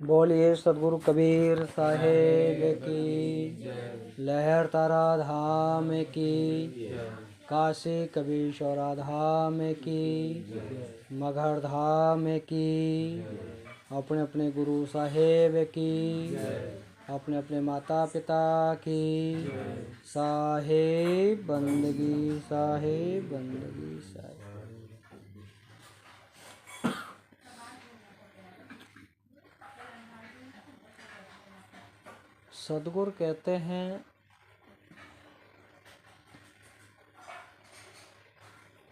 बोलिए सदगुरु कबीर साहेब की, लहर तारा धाम की, काशी कबीरश्वरा धाम की, मगहर धाम की, अपने अपने गुरु साहेब की, अपने अपने माता पिता की साहेब बंदगी, साहेब बंदगी, साहेब। सदगुरु कहते हैं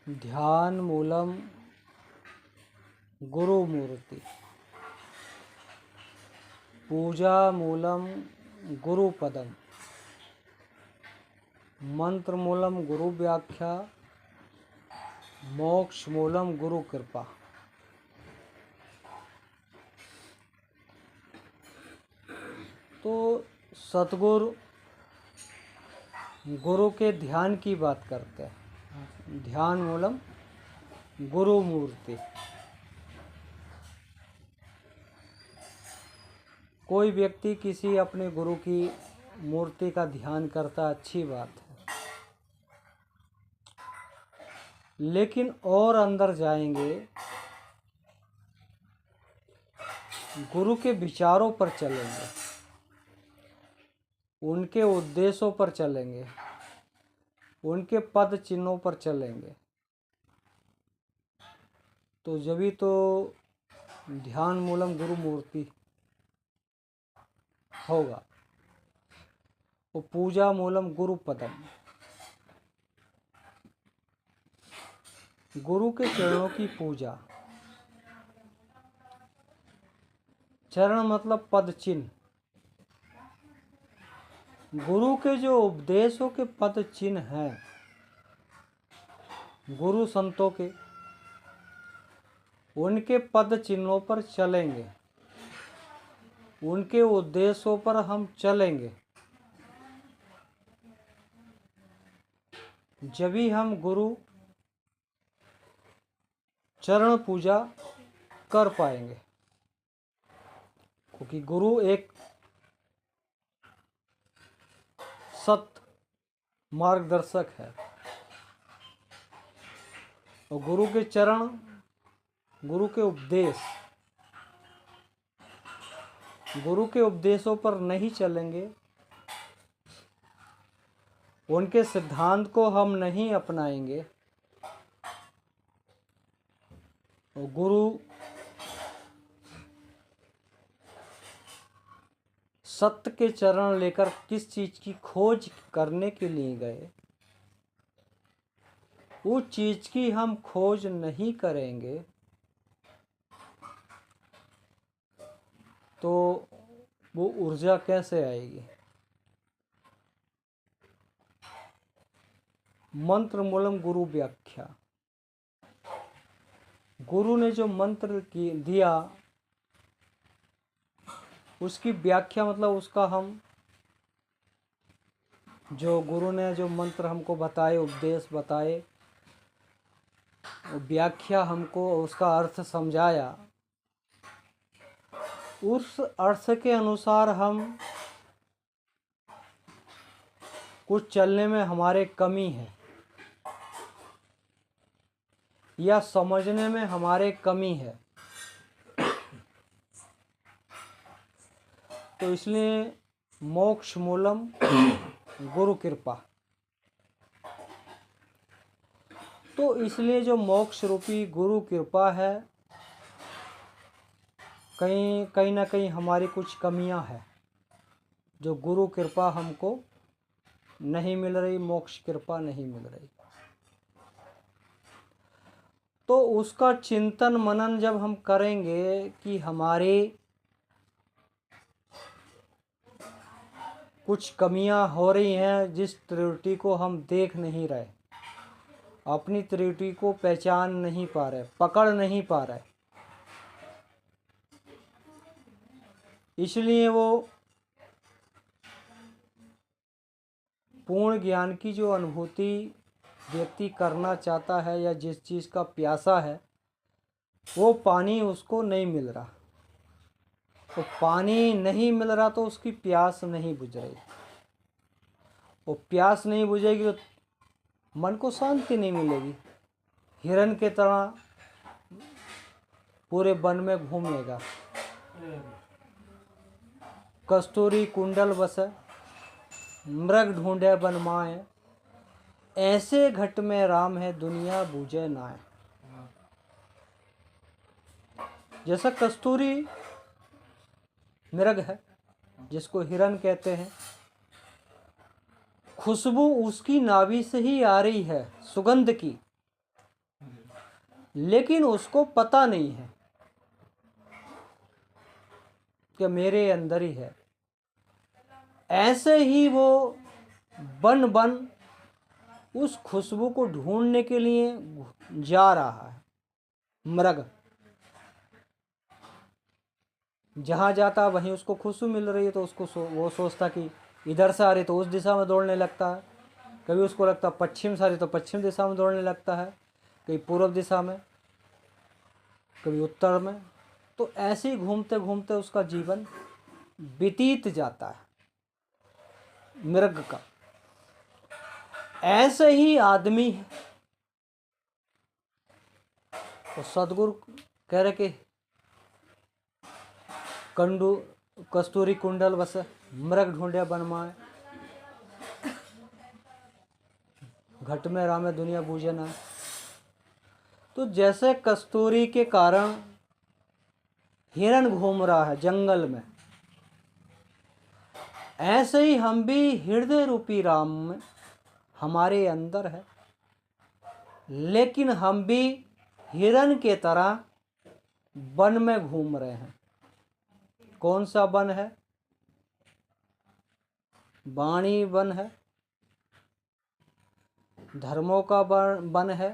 ध्यान मूलम गुरु मूर्ति, पूजा मूलम गुरु पदम, मंत्र मूलम गुरु व्याख्या, मोक्ष मूलम गुरु कृपा। तो सतगुरु गुरु के ध्यान की बात करते हैं। ध्यान मूलम गुरु मूर्ति। कोई व्यक्ति किसी अपने गुरु की मूर्ति का ध्यान करता, अच्छी बात है, लेकिन और अंदर जाएंगे, गुरु के विचारों पर चलेंगे, उनके उद्देश्यों पर चलेंगे, उनके पद चिन्हों पर चलेंगे, तो जभी तो ध्यान मूलम गुरु मूर्ति होगा। वो पूजा मूलम गुरु पदम, गुरु के चरणों की पूजा। चरण मतलब पद चिन्ह। गुरु के जो उपदेशों के पद चिन्ह हैं, गुरु संतों के, उनके पद चिन्हों पर चलेंगे, उनके उद्देश्यों पर हम चलेंगे, जब भी हम गुरु चरण पूजा कर पाएंगे। क्योंकि गुरु एक सत मार्गदर्शक है, और गुरु के चरण, गुरु के उपदेश, गुरु के उपदेशों पर नहीं चलेंगे, उनके सिद्धांत को हम नहीं अपनाएंगे, और गुरु सत्य के चरण लेकर किस चीज की खोज करने के लिए गए, उस चीज की हम खोज नहीं करेंगे, तो वो ऊर्जा कैसे आएगी। मंत्र मूलम गुरु व्याख्या। गुरु ने जो मंत्र दिया, उसकी व्याख्या मतलब उसका हम, जो गुरु ने जो मंत्र हमको बताए, उपदेश बताए, व्याख्या हमको उसका अर्थ समझाया, उस अर्थ के अनुसार हम कुछ चलने में हमारे कमी है, या समझने में हमारे कमी है, तो इसलिए मोक्ष मूलम गुरु कृपा। तो इसलिए जो मोक्ष रूपी गुरु कृपा है, कहीं ना कहीं हमारी कुछ कमियां हैं, जो गुरु कृपा हमको नहीं मिल रही, मोक्ष कृपा नहीं मिल रही। तो उसका चिंतन मनन जब हम करेंगे कि हमारे कुछ कमियां हो रही हैं, जिस त्रुटि को हम देख नहीं रहे, अपनी त्रुटि को पहचान नहीं पा रहे, पकड़ नहीं पा रहे, इसलिए वो पूर्ण ज्ञान की जो अनुभूति व्यक्ति करना चाहता है, या जिस चीज़ का प्यासा है, वो पानी उसको नहीं मिल रहा। तो पानी नहीं मिल रहा तो उसकी प्यास नहीं बुझ रही, वो प्यास नहीं बुझेगी तो मन को शांति नहीं मिलेगी। हिरन के तरह पूरे वन में घूमेगा। कस्तूरी कुंडल बसे, मृग ढूंढे बनमाए, ऐसे घट में राम है दुनिया बूझे नाय। जैसा कस्तूरी मृग है जिसको हिरन कहते हैं, खुशबू उसकी नाभि से ही आ रही है, सुगंध की, लेकिन उसको पता नहीं है कि मेरे अंदर ही है। ऐसे ही वो बन बन उस खुशबू को ढूंढने के लिए जा रहा है। मृग जहाँ जाता वहीं उसको खुशबू मिल रही है तो उसको वो सोचता कि इधर से आ रही तो उस दिशा में दौड़ने लगता है। कभी उसको लगता पश्चिम से आ रही तो पश्चिम दिशा में दौड़ने लगता है, कभी पूर्व दिशा में, कभी उत्तर में। तो ऐसे ही घूमते घूमते उसका जीवन व्यतीत जाता है मृग का। ऐसे ही आदमी है। तो सदगुरु कह रहे कि कस्तूरी कुंडल बसे, मृग ढूंढे बनमाए, घट में राम है दुनिया बूझे ना। तो जैसे कस्तूरी के कारण हिरन घूम रहा है जंगल में, ऐसे ही हम भी हृदय रूपी राम में हमारे अंदर है, लेकिन हम भी हिरन के तरह वन में घूम रहे हैं। कौन सा वन है? वाणी वन है, धर्मों का वन है,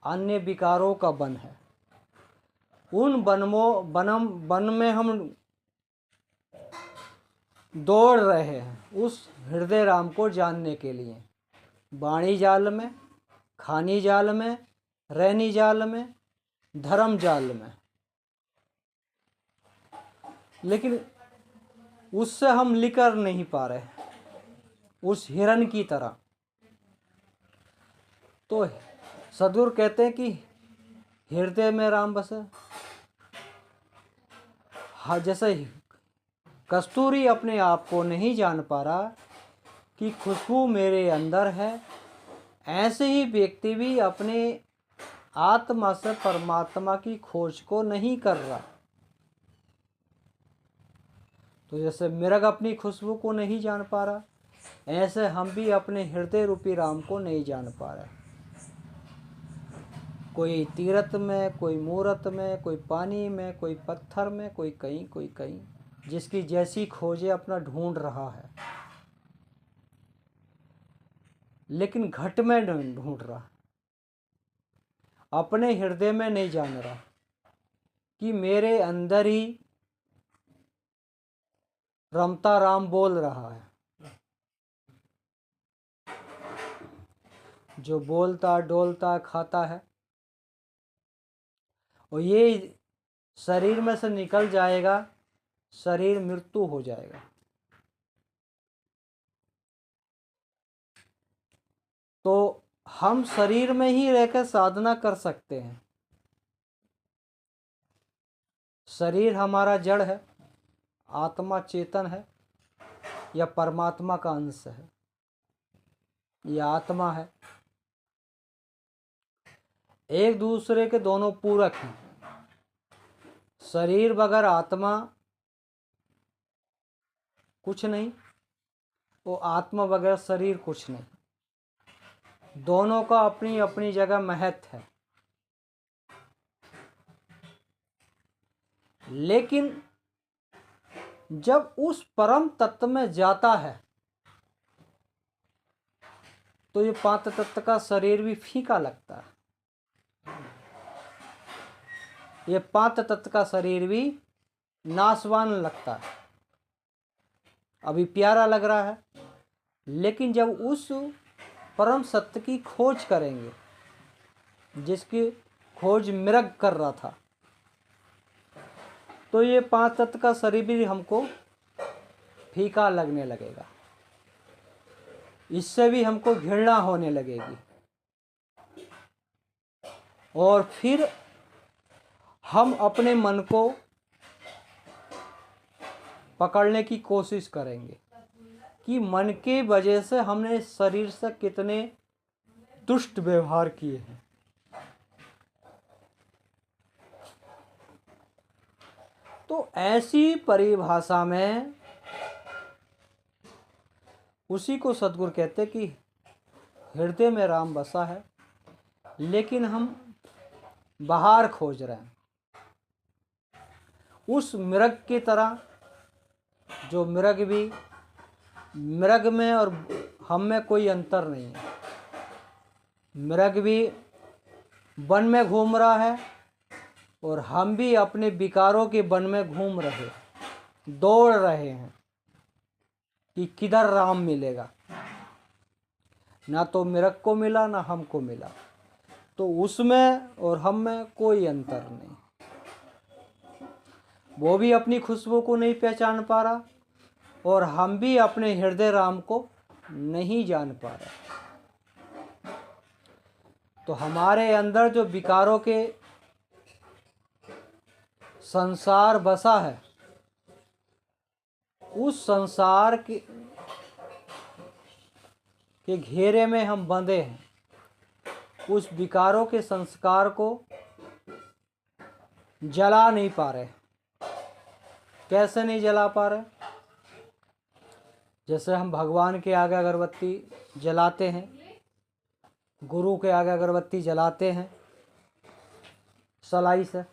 अन्य विकारों का वन है। उन वन में हम दौड़ रहे हैं उस हृदय राम को जानने के लिए। वाणी जाल में, खानी जाल में, रैनी जाल में, धर्म जाल में, लेकिन उससे हम निकल नहीं पा रहे उस हिरन की तरह। तो सदगुरु कहते हैं कि हृदय में राम बसे। हाँ, जैसे कस्तूरी अपने आप को नहीं जान पा रहा कि खुशबू मेरे अंदर है, ऐसे ही व्यक्ति भी अपने आत्मा से परमात्मा की खोज को नहीं कर रहा। तो जैसे मृग अपनी खुशबू को नहीं जान पा रहा, ऐसे हम भी अपने हृदय रूपी राम को नहीं जान पा रहे। कोई तीरथ में, कोई मूरत में, कोई पानी में, कोई पत्थर में, कोई कहीं, कोई कहीं, जिसकी जैसी खोजे अपना ढूंढ रहा है, लेकिन घट में नहीं ढूंढ रहा, अपने हृदय में नहीं जान रहा कि मेरे अंदर ही रमता राम बोल रहा है। जो बोलता, डोलता, खाता है, और ये शरीर में से निकल जाएगा, शरीर मृत्यु हो जाएगा। तो हम शरीर में ही रहकर साधना कर सकते हैं। शरीर हमारा जड़ है, आत्मा चेतन है या परमात्मा का अंश है, यह आत्मा है। एक दूसरे के दोनों पूरक हैं। शरीर बगैर आत्मा कुछ नहीं, वो आत्मा बगैर शरीर कुछ नहीं। दोनों का अपनी अपनी जगह महत्व है। लेकिन जब उस परम तत्व में जाता है तो ये पांच तत्व का शरीर भी फीका लगता है। ये पांच तत्व का शरीर भी नाशवान लगता है, अभी प्यारा लग रहा है। लेकिन जब उस परम सत्य की खोज करेंगे, जिसकी खोज मृग कर रहा था, तो ये 5 तत्व का शरीर भी हमको फीका लगने लगेगा, इससे भी हमको घृणा होने लगेगी, और फिर हम अपने मन को पकड़ने की कोशिश करेंगे कि मन के वजह से हमने शरीर से कितने दुष्ट व्यवहार किए हैं। तो ऐसी परिभाषा में उसी को सद्गुरु कहते कि हृदय में राम बसा है, लेकिन हम बाहर खोज रहे हैं। उस मृग की तरह, जो मृग भी, मृग में और हम में कोई अंतर नहीं है। मृग भी वन में घूम रहा है और हम भी अपने विकारों के वन में घूम रहे, दौड़ रहे हैं कि किधर राम मिलेगा। ना तो मृग को मिला ना हमको मिला, तो उसमें और हम में कोई अंतर नहीं। वो भी अपनी खुशबू को नहीं पहचान पा रहा और हम भी अपने हृदय राम को नहीं जान पा रहे। तो हमारे अंदर जो विकारों के संसार बसा है, उस संसार के घेरे में हम बंधे हैं। उस विकारों के संस्कार को जला नहीं पा रहे। कैसे नहीं जला पा रहे? जैसे हम भगवान के आगे अगरबत्ती जलाते हैं, गुरु के आगे अगरबत्ती जलाते हैं सलाई से,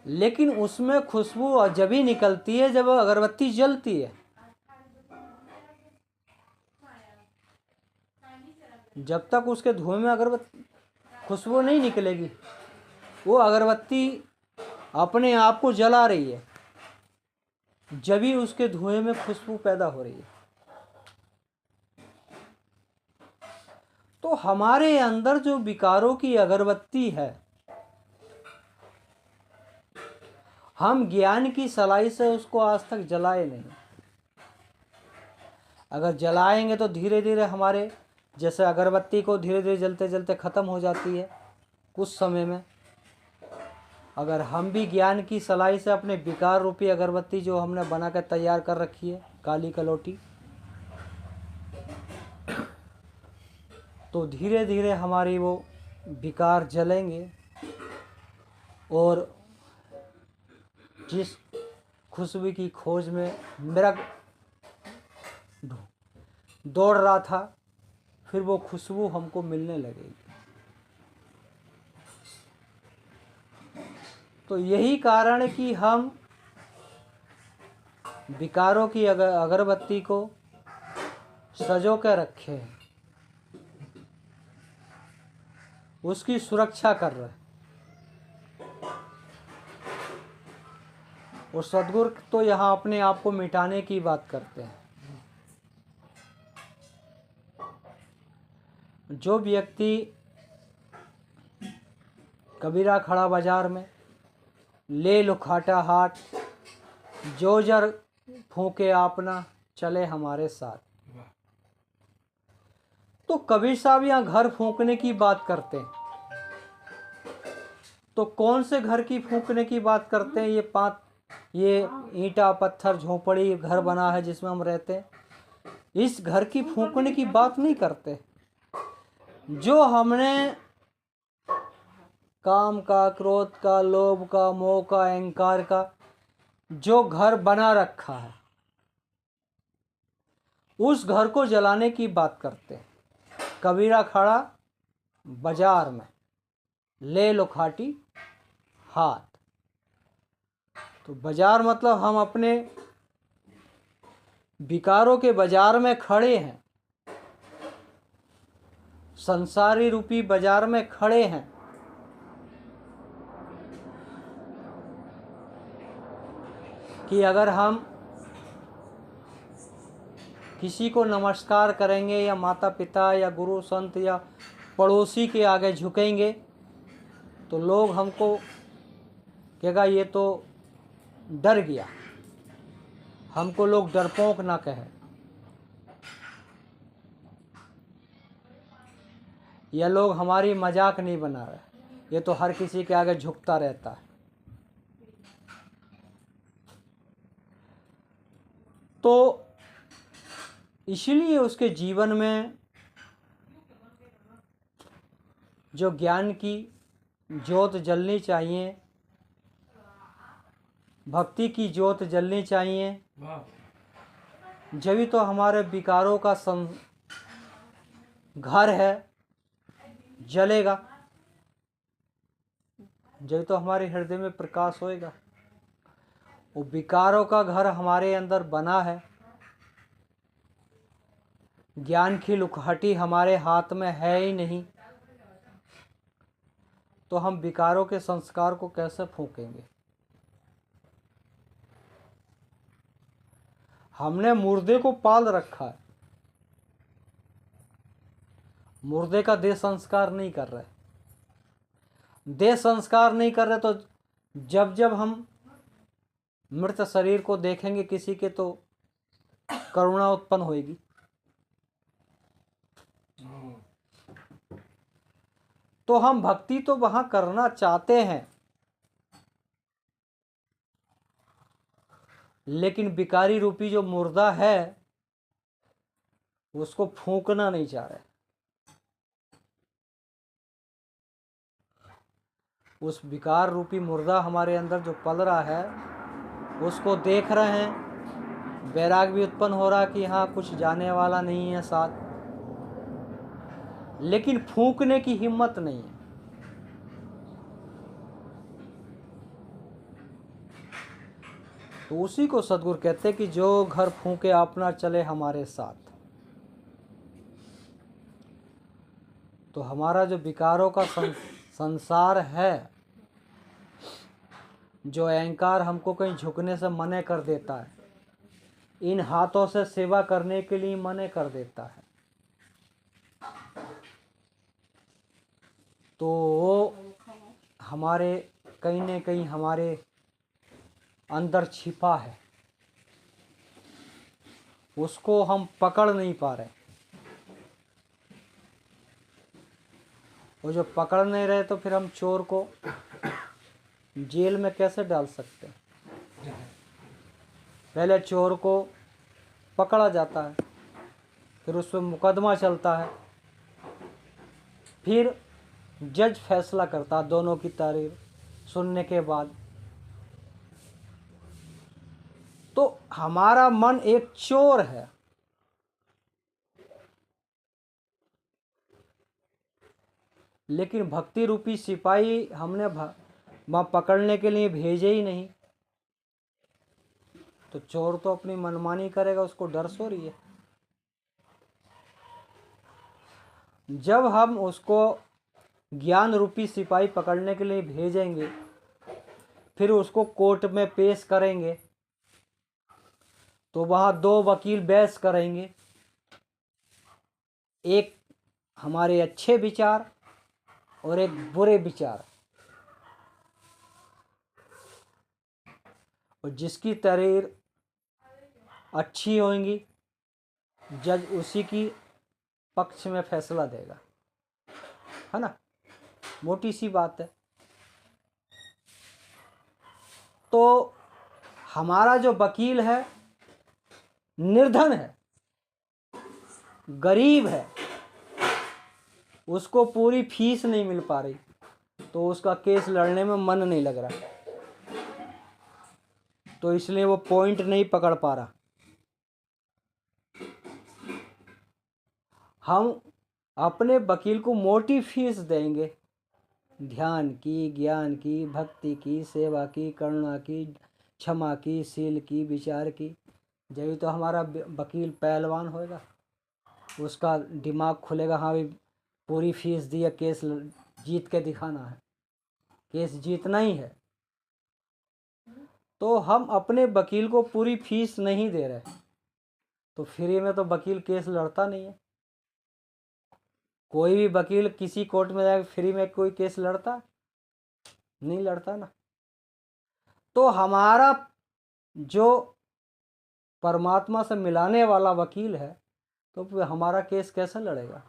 लेकिन उसमें खुशबू जब ही निकलती है जब अगरबत्ती जलती है। जब तक उसके धुएं में अगरबत्ती खुशबू नहीं निकलेगी, वो अगरबत्ती अपने आप को जला रही है, जब ही उसके धुएं में खुशबू पैदा हो रही है। तो हमारे अंदर जो विकारों की अगरबत्ती है, हम ज्ञान की सलाई से उसको आज तक जलाए नहीं। अगर जलाएंगे तो धीरे धीरे हमारे, जैसे अगरबत्ती को धीरे धीरे जलते जलते ख़त्म हो जाती है कुछ समय में, अगर हम भी ज्ञान की सलाई से अपने विकार रूपी अगरबत्ती जो हमने बना कर तैयार कर रखी है, काली कलौटी, तो धीरे धीरे हमारी वो विकार जलेंगे और जिस खुशबू की खोज में मृग दौड़ रहा था, फिर वो खुशबू हमको मिलने लगेगी। तो यही कारण है कि हम विकारों की अगरबत्ती को सजो के रखे हैं, उसकी सुरक्षा कर रहे हैं। और सद्गुरु तो यहाँ अपने आप को मिटाने की बात करते हैं। जो व्यक्ति कबीरा खड़ा बाजार में ले लो खाटा हाथ, जो जर फूके आपना चले हमारे साथ, तो कबीर साहब यहाँ घर फूकने की बात करते हैं। तो कौन से घर की फूकने की बात करते हैं? ये ईंटा पत्थर झोपड़ी घर बना है जिसमें हम रहते हैं, इस घर की फूकने की बात नहीं करते। जो हमने काम का, क्रोध का, लोभ का, मोह का, अहंकार का जो घर बना रखा है, उस घर को जलाने की बात करते हैं। कबीरा खड़ा बाजार में ले लो खाटी हाथ, तो बाजार मतलब हम अपने विकारों के बाजार में खड़े हैं, संसारी रूपी बाजार में खड़े हैं। कि अगर हम किसी को नमस्कार करेंगे या माता पिता या गुरु संत या पड़ोसी के आगे झुकेंगे, तो लोग हमको कहेगा ये तो डर गया, हमको लोग डरपोक ना कहे। ये लोग हमारी मजाक नहीं बना रहे, ये तो हर किसी के आगे झुकता रहता है। तो इसलिए उसके जीवन में जो ज्ञान की ज्योत जलनी चाहिए, भक्ति की ज्योत जलनी चाहिए, जभी तो हमारे विकारों का घर है जलेगा, जब तो हमारे हृदय में प्रकाश होएगा। वो विकारों का घर हमारे अंदर बना है, ज्ञान की लुकहटी हमारे हाथ में है ही नहीं, तो हम विकारों के संस्कार को कैसे फूकेंगे। हमने मुर्दे को पाल रखा है, मुर्दे का देह संस्कार नहीं कर रहे। देह संस्कार नहीं कर रहे तो जब जब हम मृत शरीर को देखेंगे किसी के तो करुणा उत्पन्न होगी। तो हम भक्ति तो वहां करना चाहते हैं, लेकिन विकारी रूपी जो मुर्दा है उसको फूंकना नहीं चाह रहे। उस विकार रूपी मुर्दा हमारे अंदर जो पल रहा है उसको देख रहे हैं, वैराग भी उत्पन्न हो रहा कि हाँ कुछ जाने वाला नहीं है साथ, लेकिन फूंकने की हिम्मत नहीं है। तो उसी को सद्गुरु कहते कि जो घर फूंके अपना चले हमारे साथ। तो हमारा जो विकारों का संसार है, जो अहंकार हमको कहीं झुकने से मने कर देता है, इन हाथों से सेवा करने के लिए मने कर देता है, तो वो हमारे कहीं न कहीं हमारे अंदर छिपा है, उसको हम पकड़ नहीं पा रहे। वो जो पकड़ नहीं रहे तो फिर हम चोर को जेल में कैसे डाल सकते हैं। पहले चोर को पकड़ा जाता है, फिर उस पर मुकदमा चलता है, फिर जज फैसला करता दोनों की तारीफ सुनने के बाद। तो हमारा मन एक चोर है, लेकिन भक्ति रूपी सिपाही हमने वहां पकड़ने के लिए भेजे ही नहीं, तो चोर तो अपनी मनमानी करेगा, उसको डर सो रही है। जब हम उसको ज्ञान रूपी सिपाही पकड़ने के लिए भेजेंगे, फिर उसको कोर्ट में पेश करेंगे, तो वहां दो वकील बहस करेंगे, एक हमारे अच्छे विचार और एक बुरे विचार, और जिसकी तहरीर अच्छी होंगी जज उसी की पक्ष में फैसला देगा, है ना। मोटी सी बात है। तो हमारा जो वकील है निर्धन है, गरीब है, उसको पूरी फीस नहीं मिल पा रही, तो उसका केस लड़ने में मन नहीं लग रहा, तो इसलिए वो पॉइंट नहीं पकड़ पा रहा। हम अपने वकील को मोटी फीस देंगे, ध्यान की, ज्ञान की, भक्ति की, सेवा की, करुणा की, क्षमा की, शील की, विचार की, जब तो हमारा वकील पहलवान होएगा, उसका दिमाग खुलेगा, हाँ भाई पूरी फीस दी है, केस जीत के दिखाना है, केस जीतना ही है। तो हम अपने वकील को पूरी फीस नहीं दे रहे, तो फ्री में तो वकील केस लड़ता नहीं है। कोई भी वकील किसी कोर्ट में जाकर फ्री में कोई केस लड़ता नहीं, लड़ता ना। तो हमारा जो परमात्मा से मिलाने वाला वकील है, तो फिर हमारा केस कैसे लड़ेगा?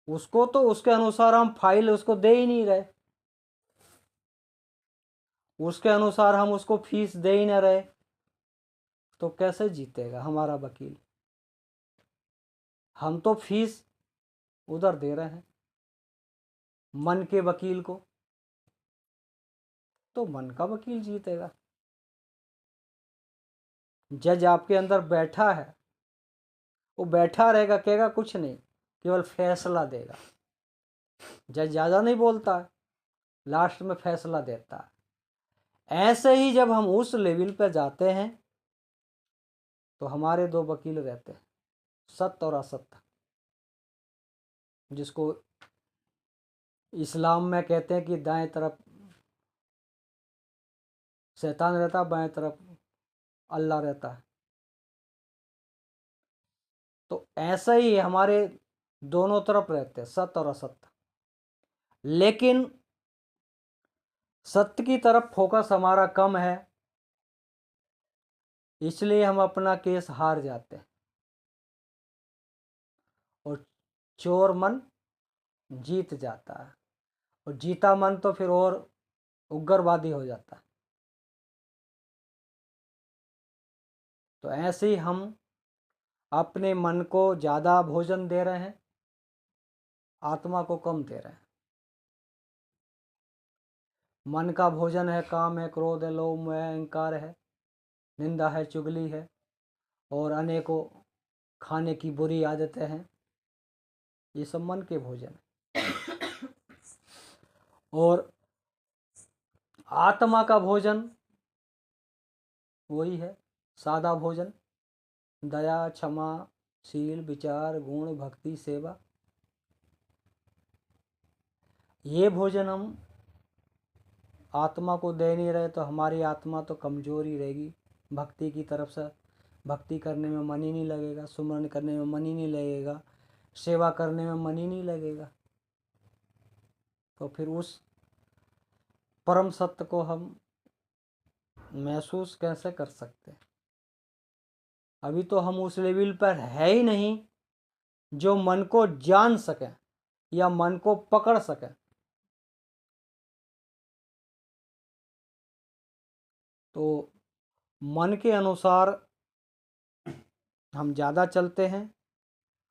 उसको तो उसके अनुसार हम फाइल उसको दे ही नहीं रहे, उसके अनुसार हम उसको फीस दे ही ना रहे, तो कैसे जीतेगा हमारा वकील? हम तो फीस उधर दे रहे हैं मन के वकील को, तो मन का वकील जीतेगा। जज आपके अंदर बैठा है, वो बैठा रहेगा, कहेगा कुछ नहीं, केवल फैसला देगा। जज ज़्यादा नहीं बोलता है, लास्ट में फैसला देता है। ऐसे ही जब हम उस लेवल पर जाते हैं तो हमारे दो वकील रहते हैं, सत्य और असत्य, जिसको इस्लाम में कहते हैं कि दाएं तरफ शैतान रहता है, बाएं तरफ अल्लाह रहता है। तो ऐसा ही हमारे दोनों तरफ रहते हैं, सत्य और असत्य। लेकिन सत्य की तरफ फोकस हमारा कम है, इसलिए हम अपना केस हार जाते हैं, और चोर मन जीत जाता है, और जीता मन तो फिर और उग्रवादी हो जाता है। तो ऐसे ही हम अपने मन को ज़्यादा भोजन दे रहे हैं, आत्मा को कम दे रहे हैं। मन का भोजन है काम है, क्रोध है, लोभ है, अहंकार है, निंदा है, चुगली है, और अनेकों खाने की बुरी आदतें हैं। ये सब मन के भोजन है। और आत्मा का भोजन वही है, सादा भोजन, दया, क्षमा, शील, विचार, गुण, भक्ति, सेवा। ये भोजन हम आत्मा को दे नहीं रहे तो हमारी आत्मा तो कमज़ोर ही रहेगी। भक्ति की तरफ से भक्ति करने में मन ही नहीं लगेगा, सुमरन करने में मन ही नहीं लगेगा, सेवा करने में मन ही नहीं लगेगा। तो फिर उस परम सत्य को हम महसूस कैसे कर सकते हैं? अभी तो हम उस लेवल पर है ही नहीं जो मन को जान सके या मन को पकड़ सके। तो मन के अनुसार हम ज़्यादा चलते हैं,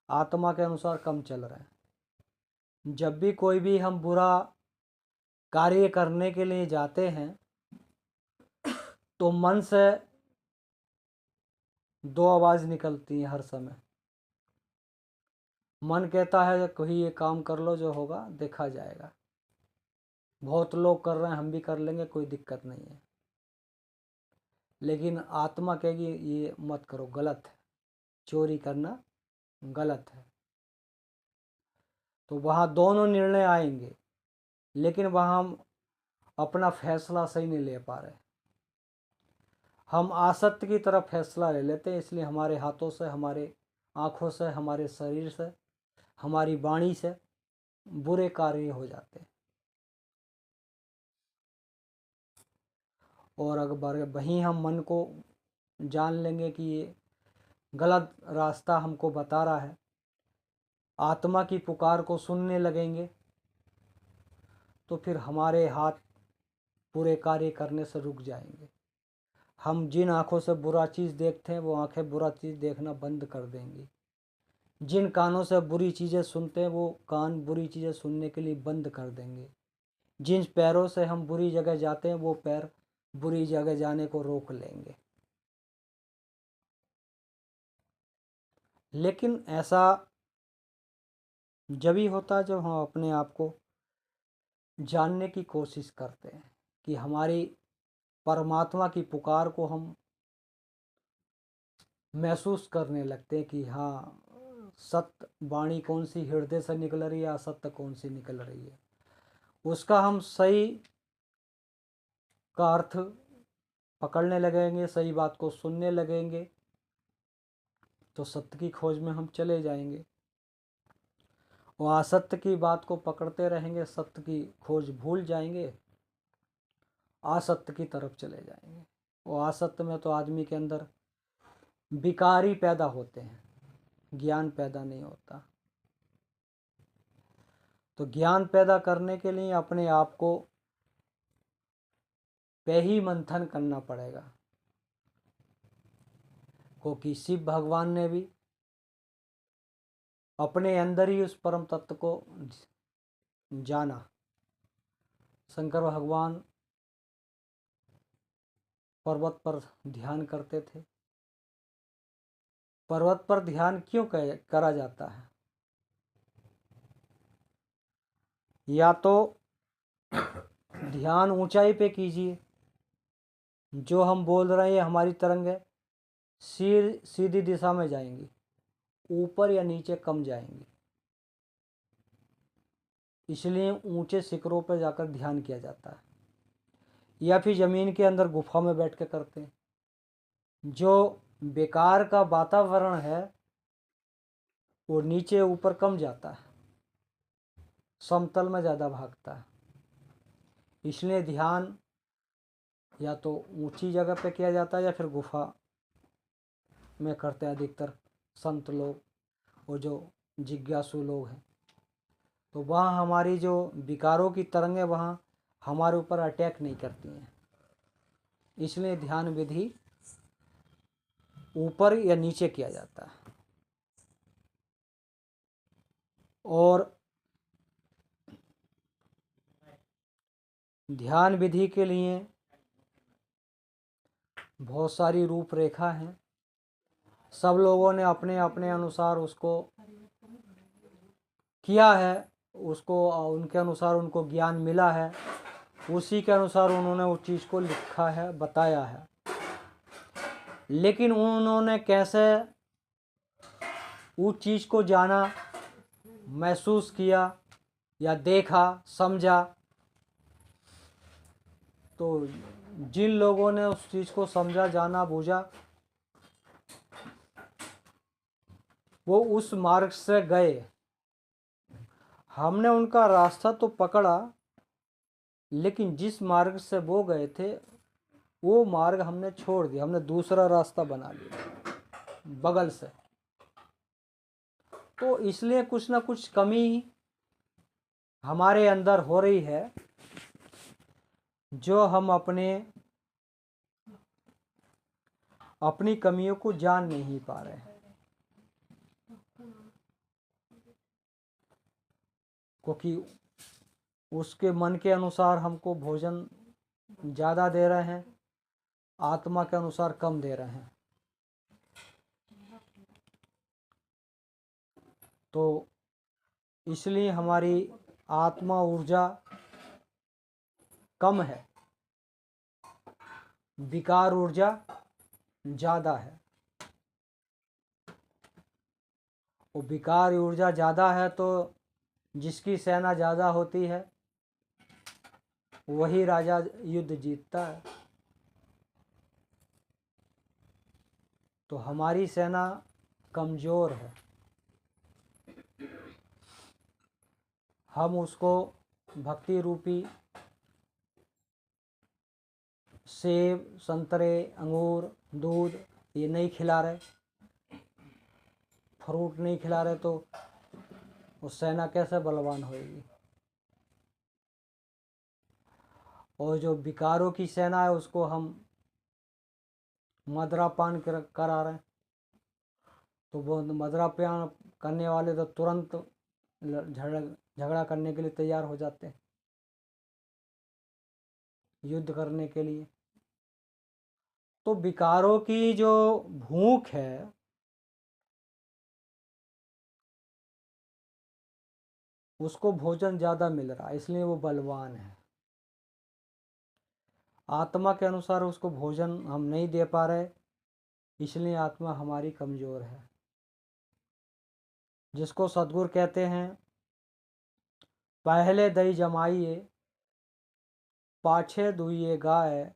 आत्मा के अनुसार कम चल रहे हैं। जब भी कोई भी हम बुरा कार्य करने के लिए जाते हैं तो मन से दो आवाज़ निकलती हैं हर समय। मन कहता है कोई ये काम कर लो, जो होगा देखा जाएगा, बहुत लोग कर रहे हैं हम भी कर लेंगे, कोई दिक्कत नहीं है। लेकिन आत्मा कहेगी ये मत करो, गलत है, चोरी करना गलत है। तो वहाँ दोनों निर्णय आएंगे, लेकिन वहाँ हम अपना फैसला सही नहीं ले पा रहे। हम आसक्त की तरफ फैसला ले लेते हैं, इसलिए हमारे हाथों से, हमारे आँखों से, हमारे शरीर से, हमारी वाणी से बुरे कार्य हो जाते हैं। और अगर वहीं हम मन को जान लेंगे कि ये गलत रास्ता हमको बता रहा है, आत्मा की पुकार को सुनने लगेंगे, तो फिर हमारे हाथ बुरे कार्य करने से रुक जाएंगे। हम जिन आँखों से बुरा चीज़ देखते हैं वो आँखें बुरा चीज़ देखना बंद कर देंगी। जिन कानों से बुरी चीज़ें सुनते हैं वो कान बुरी चीज़ें सुनने के लिए बंद कर देंगे। जिन पैरों से हम बुरी जगह जाते हैं वो पैर बुरी जगह जाने को रोक लेंगे। लेकिन ऐसा जब ही होता है जब हम अपने आप को जानने की कोशिश करते हैं कि हमारी परमात्मा की पुकार को हम महसूस करने लगते हैं कि हाँ, सत्य वाणी कौन सी हृदय से निकल रही है, असत्य कौन सी निकल रही है, उसका हम सही का अर्थ पकड़ने लगेंगे, सही बात को सुनने लगेंगे, तो सत्य की खोज में हम चले जाएंगे। और असत्य की बात को पकड़ते रहेंगे, सत्य की खोज भूल जाएंगे, आसक्त की तरफ चले जाएंगे। और आसक्त में तो आदमी के अंदर विकारी पैदा होते हैं, ज्ञान पैदा नहीं होता। तो ज्ञान पैदा करने के लिए अपने आप को पे ही मंथन करना पड़ेगा, क्योंकि शिव भगवान ने भी अपने अंदर ही उस परम तत्व को जाना। शंकर भगवान पर्वत पर ध्यान करते थे। पर्वत पर ध्यान क्यों करा जाता है? या तो ध्यान ऊंचाई पे कीजिए, जो हम बोल रहे हैं हमारी तरंगें सीधी दिशा में जाएंगी, ऊपर या नीचे कम जाएंगी, इसलिए ऊंचे शिखरों पर जाकर ध्यान किया जाता है। या फिर ज़मीन के अंदर गुफा में बैठ के करते हैं। जो बेकार का वातावरण है वो नीचे ऊपर कम जाता है, समतल में ज़्यादा भागता है। इसलिए ध्यान या तो ऊंची जगह पे किया जाता है या फिर गुफा में करते हैं अधिकतर संत लोग और जो जिज्ञासु लोग हैं। तो वहाँ हमारी जो विकारों की तरंगें वहाँ हमारे ऊपर अटैक नहीं करती हैं। इसलिए ध्यान विधि ऊपर या नीचे किया जाता है। और ध्यान विधि के लिए बहुत सारी रूपरेखा हैं। सब लोगों ने अपने अपने अनुसार उसको किया है, उसको उनके अनुसार उनको ज्ञान मिला है, उसी के अनुसार उन्होंने उस चीज़ को लिखा है, बताया है। लेकिन उन्होंने कैसे उस चीज़ को जाना, महसूस किया या देखा, समझा, तो जिन लोगों ने उस चीज़ को समझा, जाना, बूझा, वो उस मार्ग से गए। हमने उनका रास्ता तो पकड़ा, लेकिन जिस मार्ग से वो गए थे वो मार्ग हमने छोड़ दिया, हमने दूसरा रास्ता बना लिया बगल से। तो इसलिए कुछ ना कुछ कमी हमारे अंदर हो रही है, जो हम अपनी कमियों को जान नहीं पा रहे हैं, क्योंकि उसके मन के अनुसार हमको भोजन ज़्यादा दे रहे हैं, आत्मा के अनुसार कम दे रहे हैं। तो इसलिए हमारी आत्मा ऊर्जा कम है, विकार ऊर्जा ज़्यादा है। और विकार ऊर्जा ज़्यादा है तो जिसकी सेना ज़्यादा होती है वही राजा युद्ध जीतता है। तो हमारी सेना कमज़ोर है, हम उसको भक्ति रूपी सेब, संतरे, अंगूर, दूध ये नहीं खिला रहे, फ्रूट नहीं खिला रहे, तो वो सेना कैसे बलवान होएगी। और जो विकारों की सेना है उसको हम मदिरापान करा रहे हैं, तो वो मदिरापान करने वाले तो तुरंत झगड़ा करने के लिए तैयार हो जाते हैं, युद्ध करने के लिए। तो विकारों की जो भूख है उसको भोजन ज़्यादा मिल रहा है, इसलिए वो बलवान है। आत्मा के अनुसार उसको भोजन हम नहीं दे पा रहे, इसलिए आत्मा हमारी कमज़ोर है। जिसको सद्गुरु कहते हैं, पहले दही जमाइए पाछे दुइये गाय,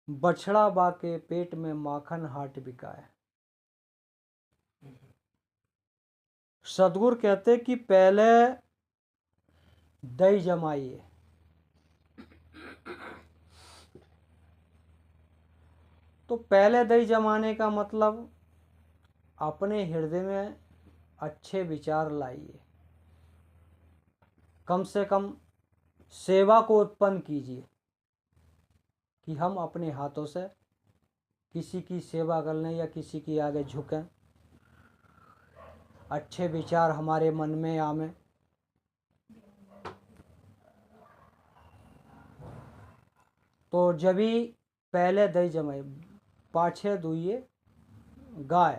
बछड़ा बाके पेट में माखन हाट बिकाए। सद्गुरु कहते कि पहले दही जमाइए, तो पहले दही जमाने का मतलब अपने हृदय में अच्छे विचार लाइए, कम से कम सेवा को उत्पन्न कीजिए कि हम अपने हाथों से किसी की सेवा करने या किसी के आगे झुकें, अच्छे विचार हमारे मन में आवे। तो जब भी पहले दही जमाए पाछे दुइये गाय,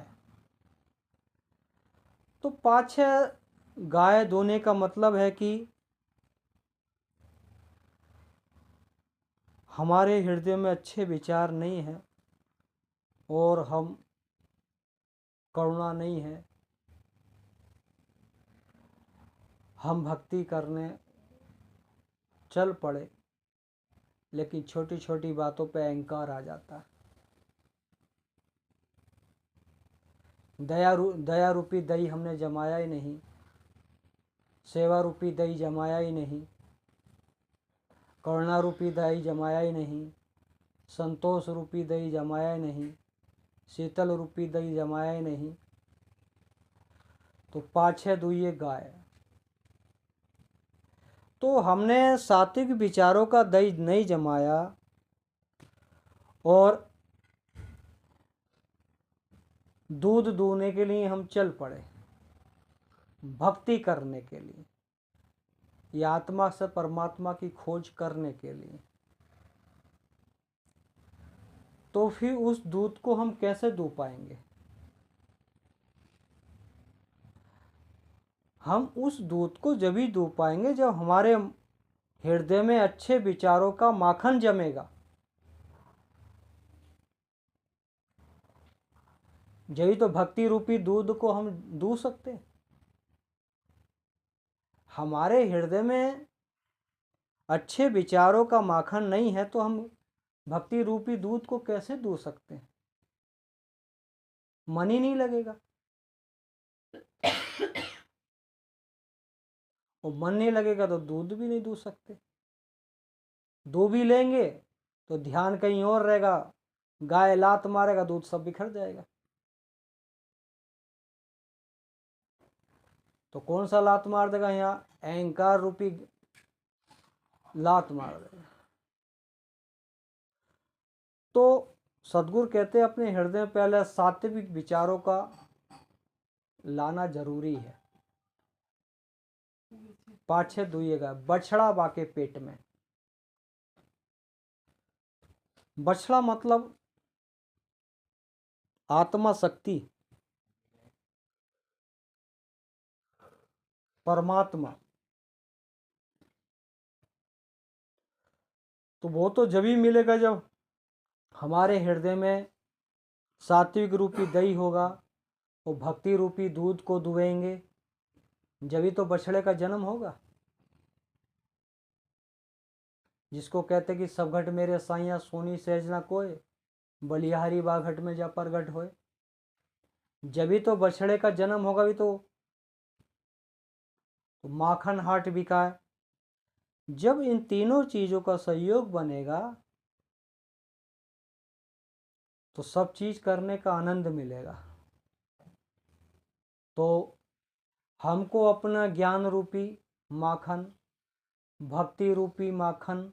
तो पाछे गाय दोने का मतलब है कि हमारे हृदय में अच्छे विचार नहीं है और हम करुणा नहीं है, हम भक्ति करने चल पड़े लेकिन छोटी छोटी बातों पे अहंकार आ जाता है। दया रूपी दही हमने जमाया ही नहीं, सेवा रूपी दही जमाया ही नहीं, करुणा रूपी दही जमाया ही नहीं, संतोष रूपी दही जमाया ही नहीं, शीतल रूपी दही जमाया ही नहीं, तो पाछे दुइये गाय। तो हमने सात्विक विचारों का दही नहीं जमाया और दूध दूहने के लिए हम चल पड़े भक्ति करने के लिए या आत्मा से परमात्मा की खोज करने के लिए, तो फिर उस दूध को हम कैसे दूह पाएंगे? हम उस दूध को जब ही दूह पाएंगे जब हमारे हृदय में अच्छे विचारों का माखन जमेगा, जभी तो भक्ति रूपी दूध को हम दूह सकते हैं। हमारे हृदय में अच्छे विचारों का माखन नहीं है तो हम भक्ति रूपी दूध को कैसे दूह सकते हैं? मन ही नहीं लगेगा और मन नहीं लगेगा तो दूध भी नहीं दूह सकते। दूह भी लेंगे तो ध्यान कहीं और रहेगा, गाय लात मारेगा दूध सब बिखर जाएगा। तो कौन सा लात मार देगा? यहाँ अहंकार रूपी लात मार देगा। तो सदगुरु कहते हैं अपने हृदय में पहले सात्विक विचारों का लाना जरूरी है। पाछे दुइएगा बछड़ा बाके पेट में। बछड़ा मतलब आत्मा शक्ति, परमात्मा। तो वो तो जब ही मिलेगा जब हमारे हृदय में सात्विक रूपी दही होगा और भक्ति रूपी दूध को दुहेंगे, जब ही तो बछड़े का जन्म होगा। जिसको कहते कि सब घट मेरे साइया सोनी सहज ना कोय, बलिहारी बा घट में जा प्रगट होए। जब ही तो बछड़े का जन्म होगा भी तो माखन हाट बिका है। जब इन तीनों चीजों का सहयोग बनेगा तो सब चीज करने का आनंद मिलेगा। तो हमको अपना ज्ञान रूपी माखन, भक्ति रूपी माखन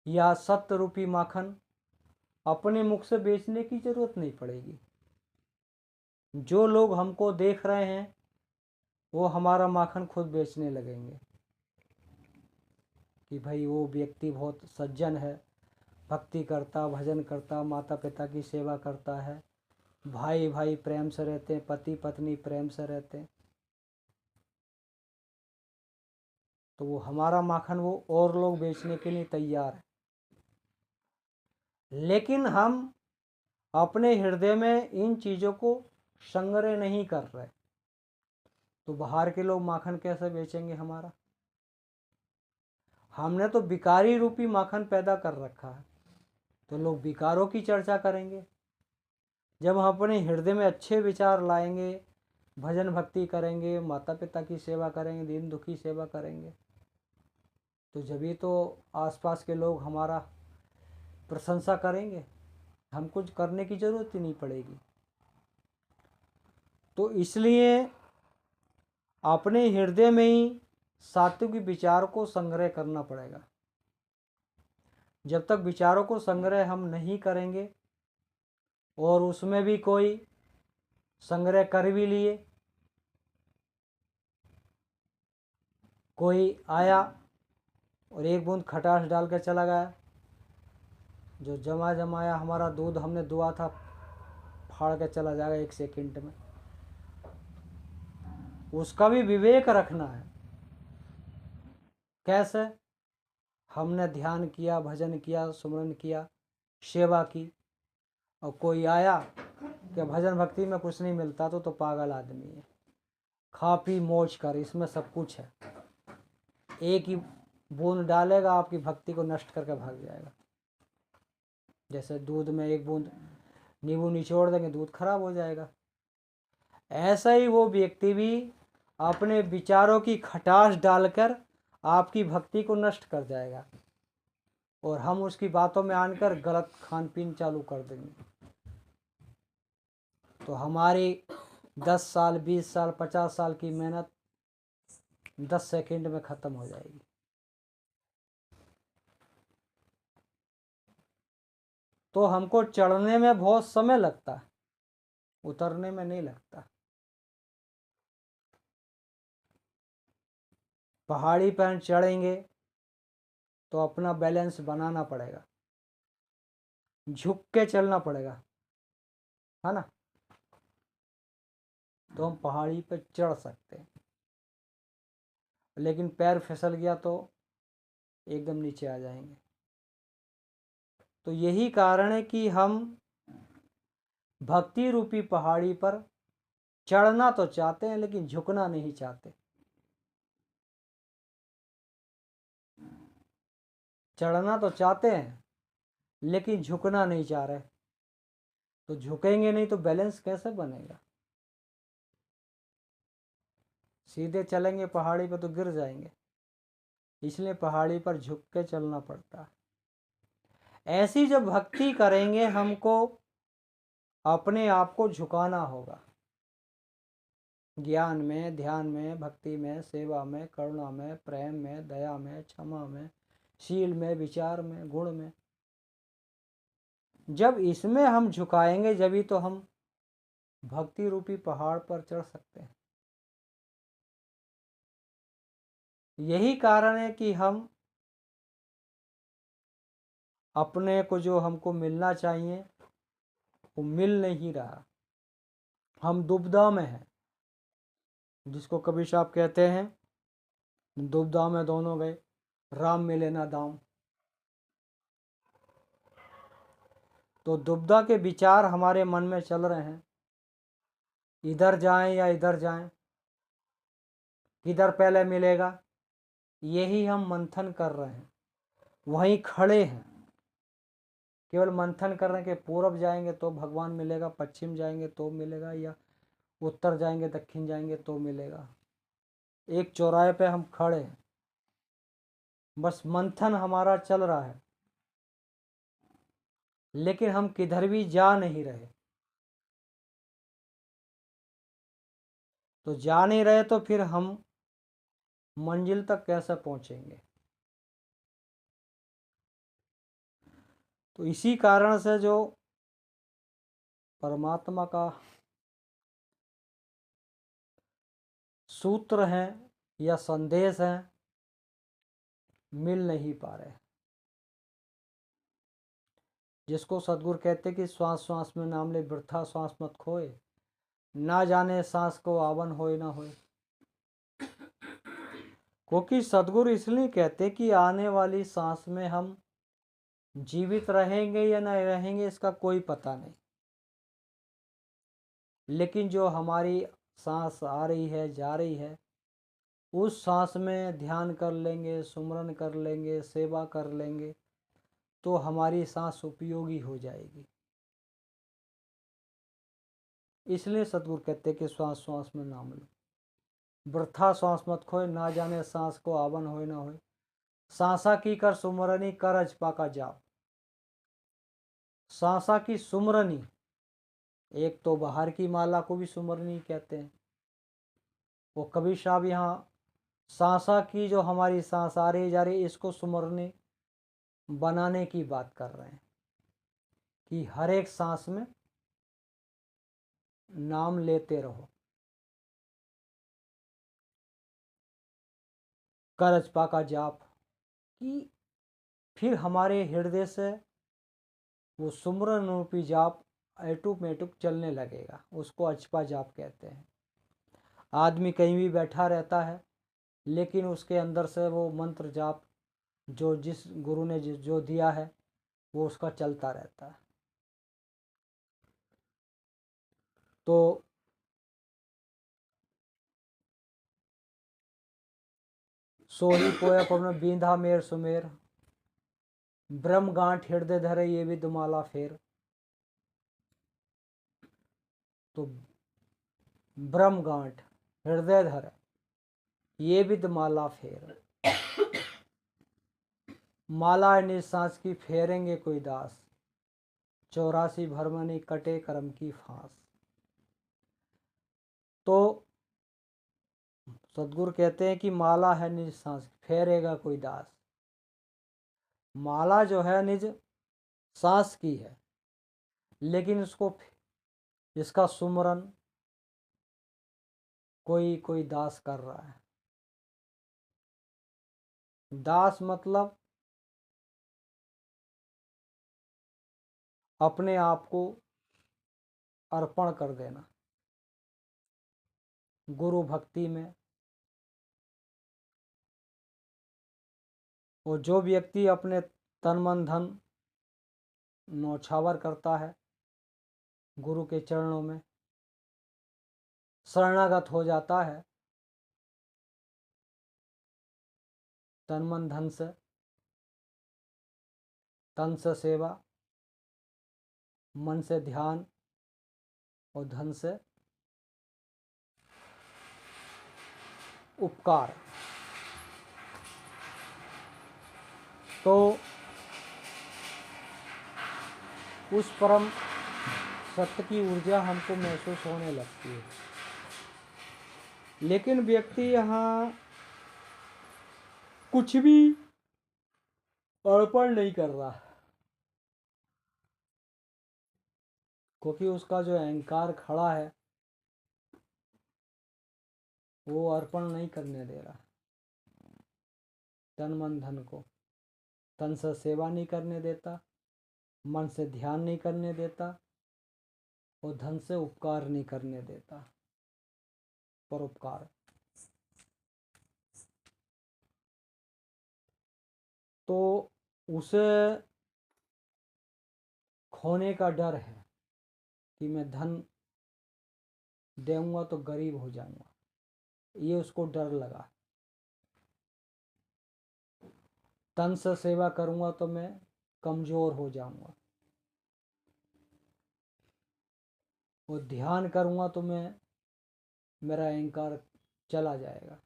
या सत्य रूपी माखन अपने मुख से बेचने की जरूरत नहीं पड़ेगी। जो लोग हमको देख रहे हैं वो हमारा माखन खुद बेचने लगेंगे कि भाई वो व्यक्ति बहुत सज्जन है, भक्ति करता, भजन करता, माता पिता की सेवा करता है, भाई भाई प्रेम से रहते हैं, पति पत्नी प्रेम से रहते हैं। तो वो हमारा माखन वो और लोग बेचने के लिए तैयार है। लेकिन हम अपने हृदय में इन चीज़ों को संग्रह नहीं कर रहे, तो बाहर के लोग माखन कैसे बेचेंगे हमारा? हमने तो बिकारी रूपी माखन पैदा कर रखा है, तो लोग विकारों की चर्चा करेंगे। जब हम अपने हृदय में अच्छे विचार लाएंगे, भजन भक्ति करेंगे, माता पिता की सेवा करेंगे, दीन दुखी सेवा करेंगे, तो जब ही तो आसपास के लोग हमारा प्रशंसा करेंगे। हमको करने की जरूरत ही नहीं पड़ेगी। तो इसलिए अपने हृदय में ही सात्विक विचार को संग्रह करना पड़ेगा। जब तक विचारों को संग्रह हम नहीं करेंगे और उसमें भी कोई संग्रह कर भी लिए, कोई आया और एक बूंद खटास डाल के चला गया, जो जमा जमाया हमारा दूध हमने दुआ था फाड़ के चला जाएगा 1 सेकंड में। उसका भी विवेक रखना है। कैसे? हमने ध्यान किया, भजन किया, सुमरन किया, सेवा की, और कोई आया कि भजन भक्ति में कुछ नहीं मिलता तो पागल आदमी है, खा पी मौज कर, इसमें सब कुछ है। एक ही बूंद डालेगा आपकी भक्ति को नष्ट करके भाग जाएगा। जैसे दूध में एक बूंद नींबू निचोड़ देंगे, दूध खराब हो जाएगा। ऐसा ही वो व्यक्ति भी अपने विचारों की खटास डालकर आपकी भक्ति को नष्ट कर जाएगा और हम उसकी बातों में आकर गलत खान पीन चालू कर देंगे। तो हमारी 10 साल, 20 साल, 50 साल की मेहनत 10 सेकंड में ख़त्म हो जाएगी। तो हमको चढ़ने में बहुत समय लगता है, उतरने में नहीं लगता। पहाड़ी पर चढ़ेंगे तो अपना बैलेंस बनाना पड़ेगा, झुक के चलना पड़ेगा, है ना, तो हम पहाड़ी पर चढ़ सकते हैं। लेकिन पैर फिसल गया तो एकदम नीचे आ जाएंगे। तो यही कारण है कि हम भक्ति रूपी पहाड़ी पर चढ़ना तो चाहते हैं लेकिन झुकना नहीं चाहते। चढ़ना तो चाहते हैं लेकिन झुकना नहीं चाह रहे। तो झुकेंगे नहीं तो बैलेंस कैसे बनेगा? सीधे चलेंगे पहाड़ी पर तो गिर जाएंगे। इसलिए पहाड़ी पर झुक के चलना पड़ता है। ऐसी जब भक्ति करेंगे हमको अपने आप को झुकाना होगा। ज्ञान में, ध्यान में, भक्ति में, सेवा में, करुणा में, प्रेम में, दया में, क्षमा में, शील में, विचार में, गुण में, जब इसमें हम झुकाएंगे जभी तो हम भक्ति रूपी पहाड़ पर चढ़ सकते हैं। यही कारण है कि हम अपने को जो हमको मिलना चाहिए वो मिल नहीं रहा। हम दुविधा में हैं, जिसको कबीर साहब कहते हैं दुविधा में दोनों गए, राम मिले ना दाम। तो दुविधा के विचार हमारे मन में चल रहे हैं, इधर जाएं या इधर जाएं, किधर पहले मिलेगा, यही हम मंथन कर रहे हैं। वहीं खड़े हैं, केवल मंथन कर रहे हैं कि पूरब जाएंगे तो भगवान मिलेगा, पश्चिम जाएंगे तो मिलेगा, या उत्तर जाएंगे दक्षिण जाएंगे तो मिलेगा। एक चौराहे पे हम खड़े हैं, बस मंथन हमारा चल रहा है, लेकिन हम किधर भी जा नहीं रहे। तो जा नहीं रहे तो फिर हम मंजिल तक कैसे पहुंचेंगे? तो इसी कारण से जो परमात्मा का सूत्र है या संदेश है मिल नहीं पा रहे। जिसको सदगुरु कहते कि श्वास श्वास में नाम ले, वृथा श्वास मत खोए, ना जाने सांस को आवन होए ना होए। क्योंकि सदगुरु इसलिए कहते कि आने वाली सांस में हम जीवित रहेंगे या नहीं रहेंगे इसका कोई पता नहीं, लेकिन जो हमारी सांस आ रही है, जा रही है, उस सांस में ध्यान कर लेंगे, सुमरन कर लेंगे, सेवा कर लेंगे तो हमारी सांस उपयोगी हो जाएगी। इसलिए सदगुरु कहते कि श्वास श्वास में नाम लो, वृथा श्वास मत खोए, ना जाने सांस को आवन होए ना होए। सांसा की कर सुमरनी कर अजपा का जाप। सांसा की सुमरनी, एक तो बाहर की माला को भी सुमरनी कहते हैं। वो कबीर साहब यहाँ सांसा की जो हमारी सांस आ रही जा रही इसको सुमरनी बनाने की बात कर रहे हैं कि हर एक सांस में नाम लेते रहो। करजपा का जाप कि फिर हमारे हृदय से वो सुमरन रूपी जाप ऐटुक चलने लगेगा, उसको अचपा जाप कहते हैं। आदमी कहीं भी बैठा रहता है लेकिन उसके अंदर से वो मंत्र जाप जो जिस गुरु ने जो दिया है वो उसका चलता रहता है। तो सोही पोया पवन बींधा मेर सुमेर, ब्रह्म गांठ हृदय धरे ये भी दुमाला फेर। तो ब्रह्म गांठ हृदय धरे ये भी माला फेर, माला निज सांस की फेरेंगे कोई दास, 84 भरमनी कटे कर्म की फांस। तो सदगुरु कहते हैं कि माला है निज सांस फेरेगा कोई दास। माला जो है निज सांस की है लेकिन इसका सुमरन कोई दास कर रहा है। दास मतलब अपने आप को अर्पण कर देना गुरु भक्ति में। और जो व्यक्ति अपने तन मन धन नौछावर करता है गुरु के चरणों में शरणागत हो जाता है तन मन धन से, तन से सेवा, मन से ध्यान और धन से उपकार, तो उस परम सत्य की ऊर्जा हमको महसूस होने लगती है। लेकिन व्यक्ति यहाँ कुछ भी अर्पण नहीं कर रहा क्योंकि उसका जो अहंकार खड़ा है वो अर्पण नहीं करने दे रहा। तन मन धन को तन से सेवा नहीं करने देता, मन से ध्यान नहीं करने देता और धन से उपकार नहीं करने देता, परोपकार। तो उसे खोने का डर है कि मैं धन दूंगा तो गरीब हो जाऊंगा, ये उसको डर लगा। तन से सेवा करूंगा तो मैं कमजोर हो जाऊंगा और ध्यान करूंगा तो मेरा अहंकार चला जाएगा।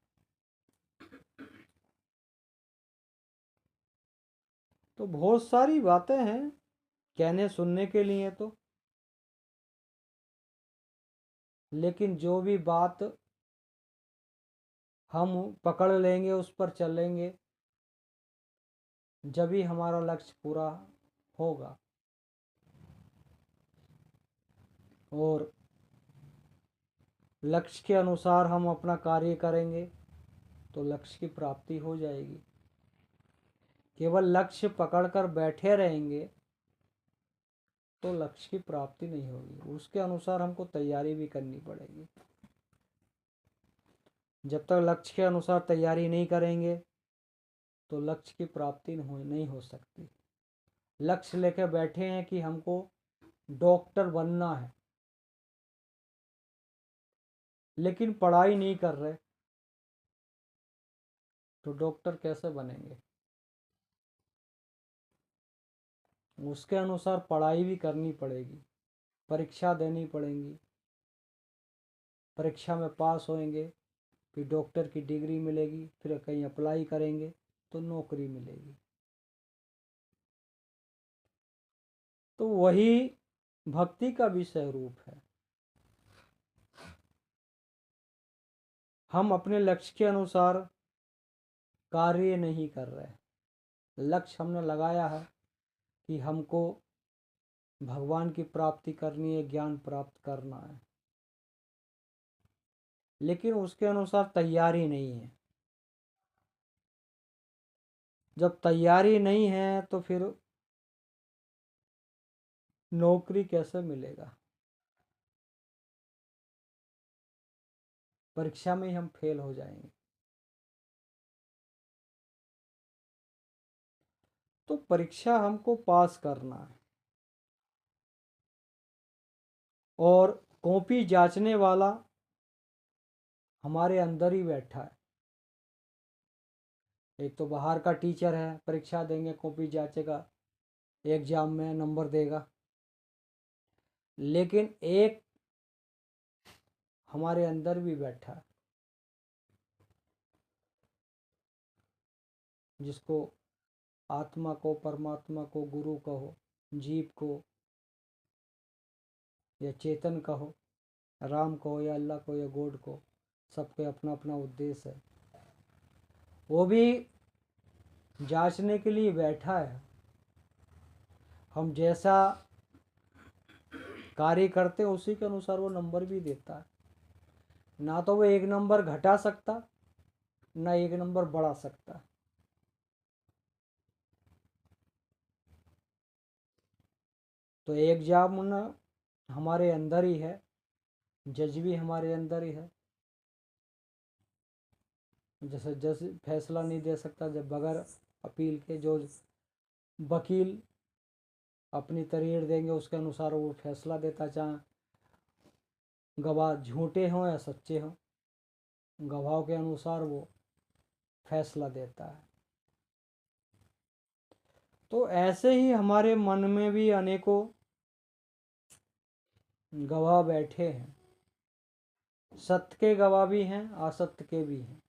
तो बहुत सारी बातें हैं कहने सुनने के लिए तो, लेकिन जो भी बात हम पकड़ लेंगे उस पर चलेंगे जब ही हमारा लक्ष्य पूरा होगा। और लक्ष्य के अनुसार हम अपना कार्य करेंगे तो लक्ष्य की प्राप्ति हो जाएगी। केवल लक्ष्य पकड़कर बैठे रहेंगे तो लक्ष्य की प्राप्ति नहीं होगी, उसके अनुसार हमको तैयारी भी करनी पड़ेगी। जब तक लक्ष्य के अनुसार तैयारी नहीं करेंगे तो लक्ष्य की प्राप्ति नहीं हो सकती। लक्ष्य लेकर बैठे हैं कि हमको डॉक्टर बनना है लेकिन पढ़ाई नहीं कर रहे तो डॉक्टर कैसे बनेंगे? उसके अनुसार पढ़ाई भी करनी पड़ेगी, परीक्षा देनी पड़ेगी, परीक्षा में पास होएंगे फिर डॉक्टर की डिग्री मिलेगी, फिर कहीं अप्लाई करेंगे तो नौकरी मिलेगी। तो वही भक्ति का विषय रूप है। हम अपने लक्ष्य के अनुसार कार्य नहीं कर रहे। लक्ष्य हमने लगाया है कि हमको भगवान की प्राप्ति करनी है, ज्ञान प्राप्त करना है, लेकिन उसके अनुसार तैयारी नहीं है। जब तैयारी नहीं है तो फिर नौकरी कैसे मिलेगा? परीक्षा में ही हम फेल हो जाएंगे। तो परीक्षा हमको पास करना है, और कॉपी जांचने वाला हमारे अंदर ही बैठा है। एक तो बाहर का टीचर है, परीक्षा देंगे, कॉपी जांचेगा, एग्जाम में नंबर देगा, लेकिन एक हमारे अंदर भी बैठा है जिसको आत्मा को, परमात्मा को, गुरु कहो, जीव को या चेतन कहो, राम कहो या अल्लाह को या गॉड को, सबके अपना अपना उद्देश्य है। वो भी जांचने के लिए बैठा है। हम जैसा कार्य करते हैं उसी के अनुसार वो नंबर भी देता है। ना तो वो एक नंबर घटा सकता, ना एक नंबर बढ़ा सकता। तो एग्जाम हमारे अंदर ही है, जज भी हमारे अंदर ही है। जैसे जज फैसला नहीं दे सकता जब बगैर अपील के, जो वकील अपनी तरीर देंगे उसके अनुसार वो फैसला देता, चाहे गवाह झूठे हों या सच्चे हों, गवाहों के अनुसार वो फैसला देता है। तो ऐसे ही हमारे मन में भी अनेकों गवाह बैठे हैं। सत्य के गवाह भी हैं, असत्य के भी हैं।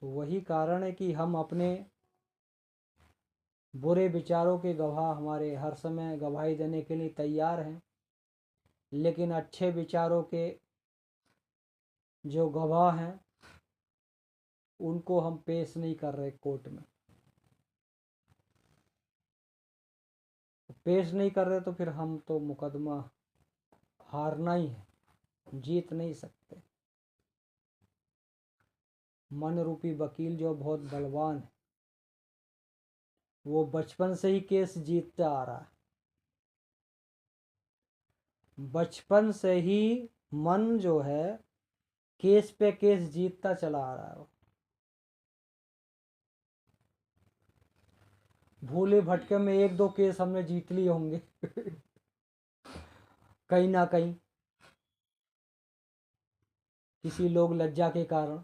तो वही कारण है कि हम अपने बुरे विचारों के गवाह हमारे हर समय गवाही देने के लिए तैयार हैं, लेकिन अच्छे विचारों के जो गवाह हैं उनको हम पेश नहीं कर रहे कोर्ट में। पेश नहीं कर रहे तो फिर हम तो मुकदमा हारना ही है, जीत नहीं सकते। मन रूपी वकील जो बहुत बलवान है, वो बचपन से ही केस जीतता आ रहा है। बचपन से ही मन जो है केस पे केस जीतता चला आ रहा है। भूले भटके में एक दो केस हमने जीत लिए होंगे कहीं ना कहीं, किसी लोग लज्जा के कारण।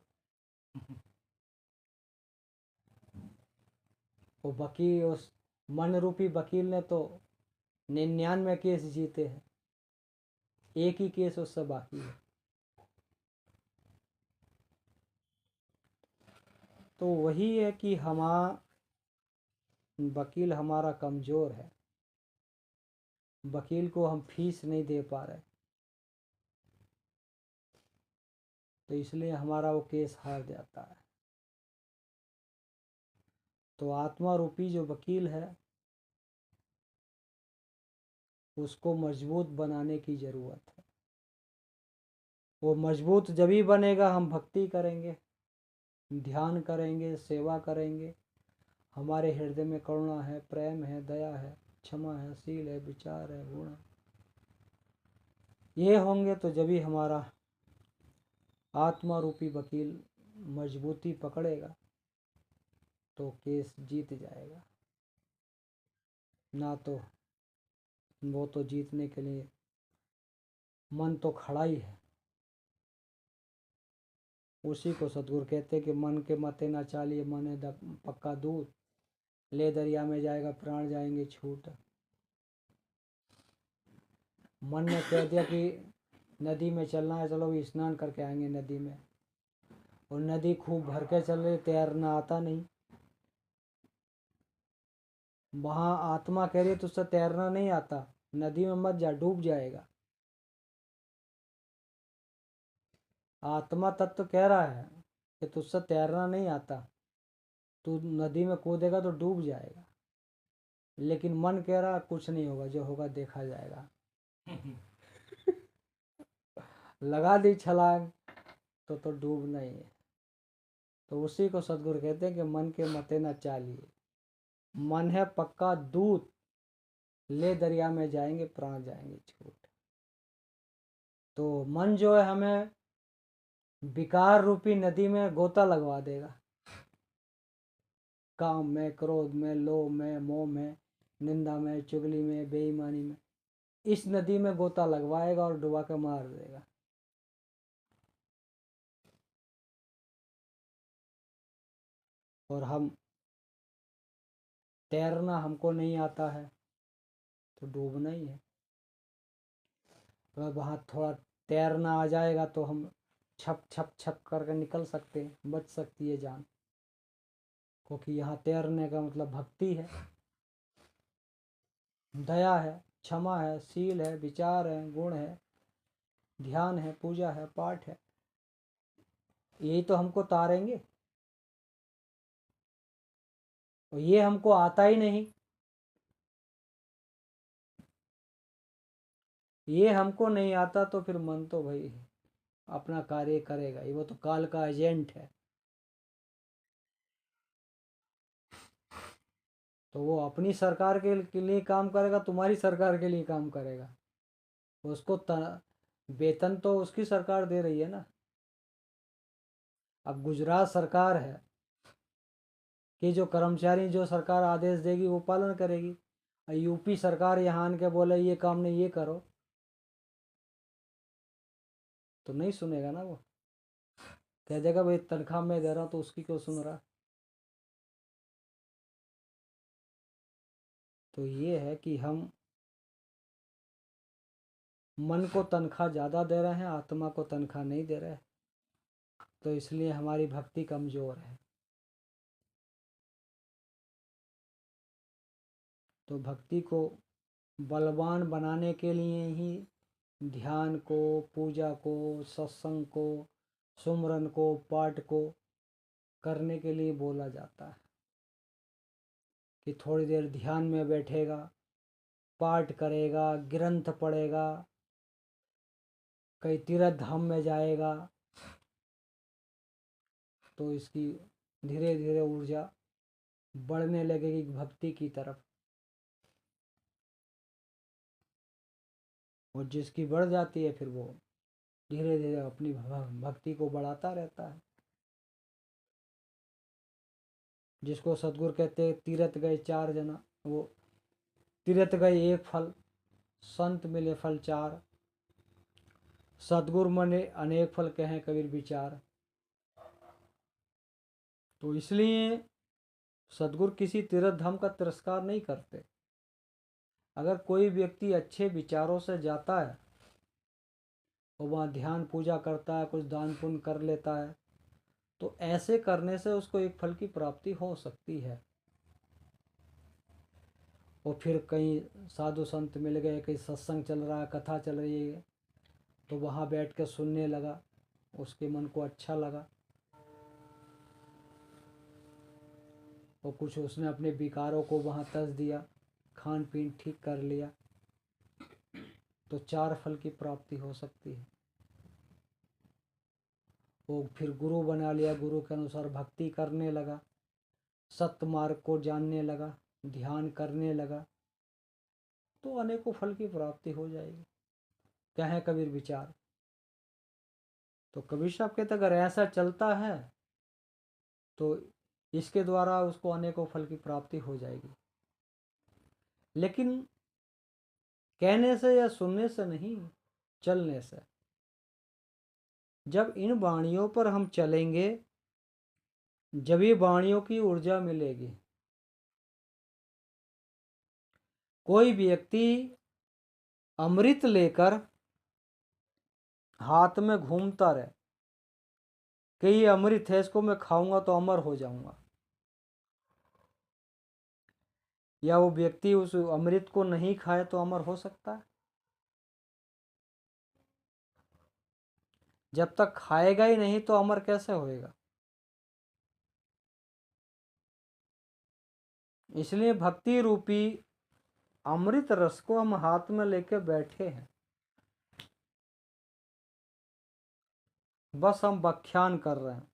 वो वकील, उस मन रूपी वकील ने तो 99 केस जीते हैं, एक ही केस उससे बाकी है। तो वही है कि वकील हमारा कमज़ोर है, वकील को हम फीस नहीं दे पा रहे, तो इसलिए हमारा वो केस हार जाता है। तो आत्मा रूपी जो वकील है उसको मजबूत बनाने की ज़रूरत है। वो मजबूत जब ही बनेगा हम भक्ति करेंगे, ध्यान करेंगे, सेवा करेंगे, हमारे हृदय में करुणा है, प्रेम है, दया है, क्षमा है, शील है, विचार है, गुण है, ये होंगे तो जब ही हमारा आत्मा रूपी वकील मजबूती पकड़ेगा तो केस जीत जाएगा। ना तो वो तो जीतने के लिए मन तो खड़ा ही है। उसी को सतगुरु कहते कि मन के मते ना चालिए, मन है पक्का दूध, ले दरिया में जाएगा प्राण जाएंगे छूट। मन ने कह दिया कि नदी में चलना है, चलो भी स्नान करके आएंगे नदी में, और नदी खूब भर के चल रही, तैरना आता नहीं, वहाँ आत्मा कह रही है तुझसे तैरना नहीं आता, नदी में मत जा, डूब जाएगा। आत्मा तत्व कह रहा है कि तुझसे तैरना नहीं आता, तू नदी में कूदेगा तो डूब जाएगा। लेकिन मन कह रहा कुछ नहीं होगा, जो होगा देखा जाएगा। लगा दी छलांग तो डूबना ही है। तो उसी को सदगुरु कहते हैं कि मन के मते न चालिए, मन है पक्का दूत, ले दरिया में जाएंगे प्राण जाएंगे छूट। तो मन जो है हमें विकार रूपी नदी में गोता लगवा देगा, काम में, क्रोध में, लोभ में, मोह में, निंदा में, चुगली में, बेईमानी में, इस नदी में गोता लगवाएगा और डुबा के मार देगा। और हम तैरना हमको नहीं आता है तो डूबना ही है। अगर वहाँ थोड़ा तैरना आ जाएगा तो हम छप छप छप करके निकल सकते हैं, बच सकती है जान। क्योंकि यहाँ तैरने का मतलब भक्ति है, दया है, क्षमा है, शील है, विचार है, गुण है, ध्यान है, पूजा है, पाठ है। यही तो हमको तारेंगे। और ये हमको आता ही नहीं, ये हमको नहीं आता तो फिर मन तो भाई अपना कार्य करेगा ही, वो तो काल का एजेंट है। तो वो अपनी सरकार के लिए काम करेगा, तुम्हारी सरकार के लिए काम करेगा। उसको वेतन तो उसकी सरकार दे रही है ना। अब गुजरात सरकार है कि जो कर्मचारी जो सरकार आदेश देगी वो पालन करेगी। यूपी सरकार यहाँ आन के बोले ये काम नहीं, ये करो, तो नहीं सुनेगा ना। वो कह देगा भाई तनख्वाह मैं दे रहा हूँ तो उसकी क्यों सुन रहा। तो ये है कि हम मन को तनख्वाह ज़्यादा दे रहे हैं, आत्मा को तनख्वाह नहीं दे रहे, तो इसलिए हमारी भक्ति कमज़ोर है। तो भक्ति को बलवान बनाने के लिए ही ध्यान को, पूजा को, सत्संग को, सुमरन को, पाठ को करने के लिए बोला जाता है। कि थोड़ी देर ध्यान में बैठेगा, पाठ करेगा, ग्रंथ पढ़ेगा, कई तीर्थ धाम में जाएगा, तो इसकी धीरे धीरे ऊर्जा बढ़ने लगेगी भक्ति की तरफ। और जिसकी बढ़ जाती है फिर वो धीरे धीरे अपनी भक्ति को बढ़ाता रहता है। जिसको सदगुरु कहते हैं तीर्थ गए 4 जना, वो तीर्थ गए 1 फल, संत मिले फल 4, सदगुरु मने अनेक फल कहें कबीर विचार। तो इसलिए सदगुरु किसी तीर्थ धाम का तिरस्कार नहीं करते। अगर कोई व्यक्ति अच्छे विचारों से जाता है और वहाँ ध्यान पूजा करता है, कुछ दान पुण्य कर लेता है, तो ऐसे करने से उसको एक फल की प्राप्ति हो सकती है। और फिर कहीं साधु संत मिल गए, कहीं सत्संग चल रहा है, कथा चल रही है, तो वहाँ बैठ कर सुनने लगा, उसके मन को अच्छा लगा और कुछ उसने अपने विकारों को वहाँ तज दिया, खान पीन ठीक कर लिया, तो 4 फल की प्राप्ति हो सकती है। वो फिर गुरु बना लिया, गुरु के अनुसार भक्ति करने लगा, सत्य मार्ग को जानने लगा, ध्यान करने लगा, तो अनेकों फल की प्राप्ति हो जाएगी। कहें कबीर विचार। तो कबीर साहब कहते अगर ऐसा चलता है तो इसके द्वारा उसको अनेकों फल की प्राप्ति हो जाएगी। लेकिन कहने से या सुनने से नहीं, चलने से। जब इन वाणियों पर हम चलेंगे, जब ये वाणियों की ऊर्जा मिलेगी। कोई व्यक्ति अमृत लेकर हाथ में घूमता रहे कि ये अमृत है, इसको मैं खाऊंगा तो अमर हो जाऊंगा, या वो व्यक्ति उस अमृत को नहीं खाए तो अमर हो सकता है? जब तक खाएगा ही नहीं तो अमर कैसे होएगा? इसलिए भक्ति रूपी अमृत रस को हम हाथ में लेके बैठे हैं, बस हम व्याख्यान कर रहे हैं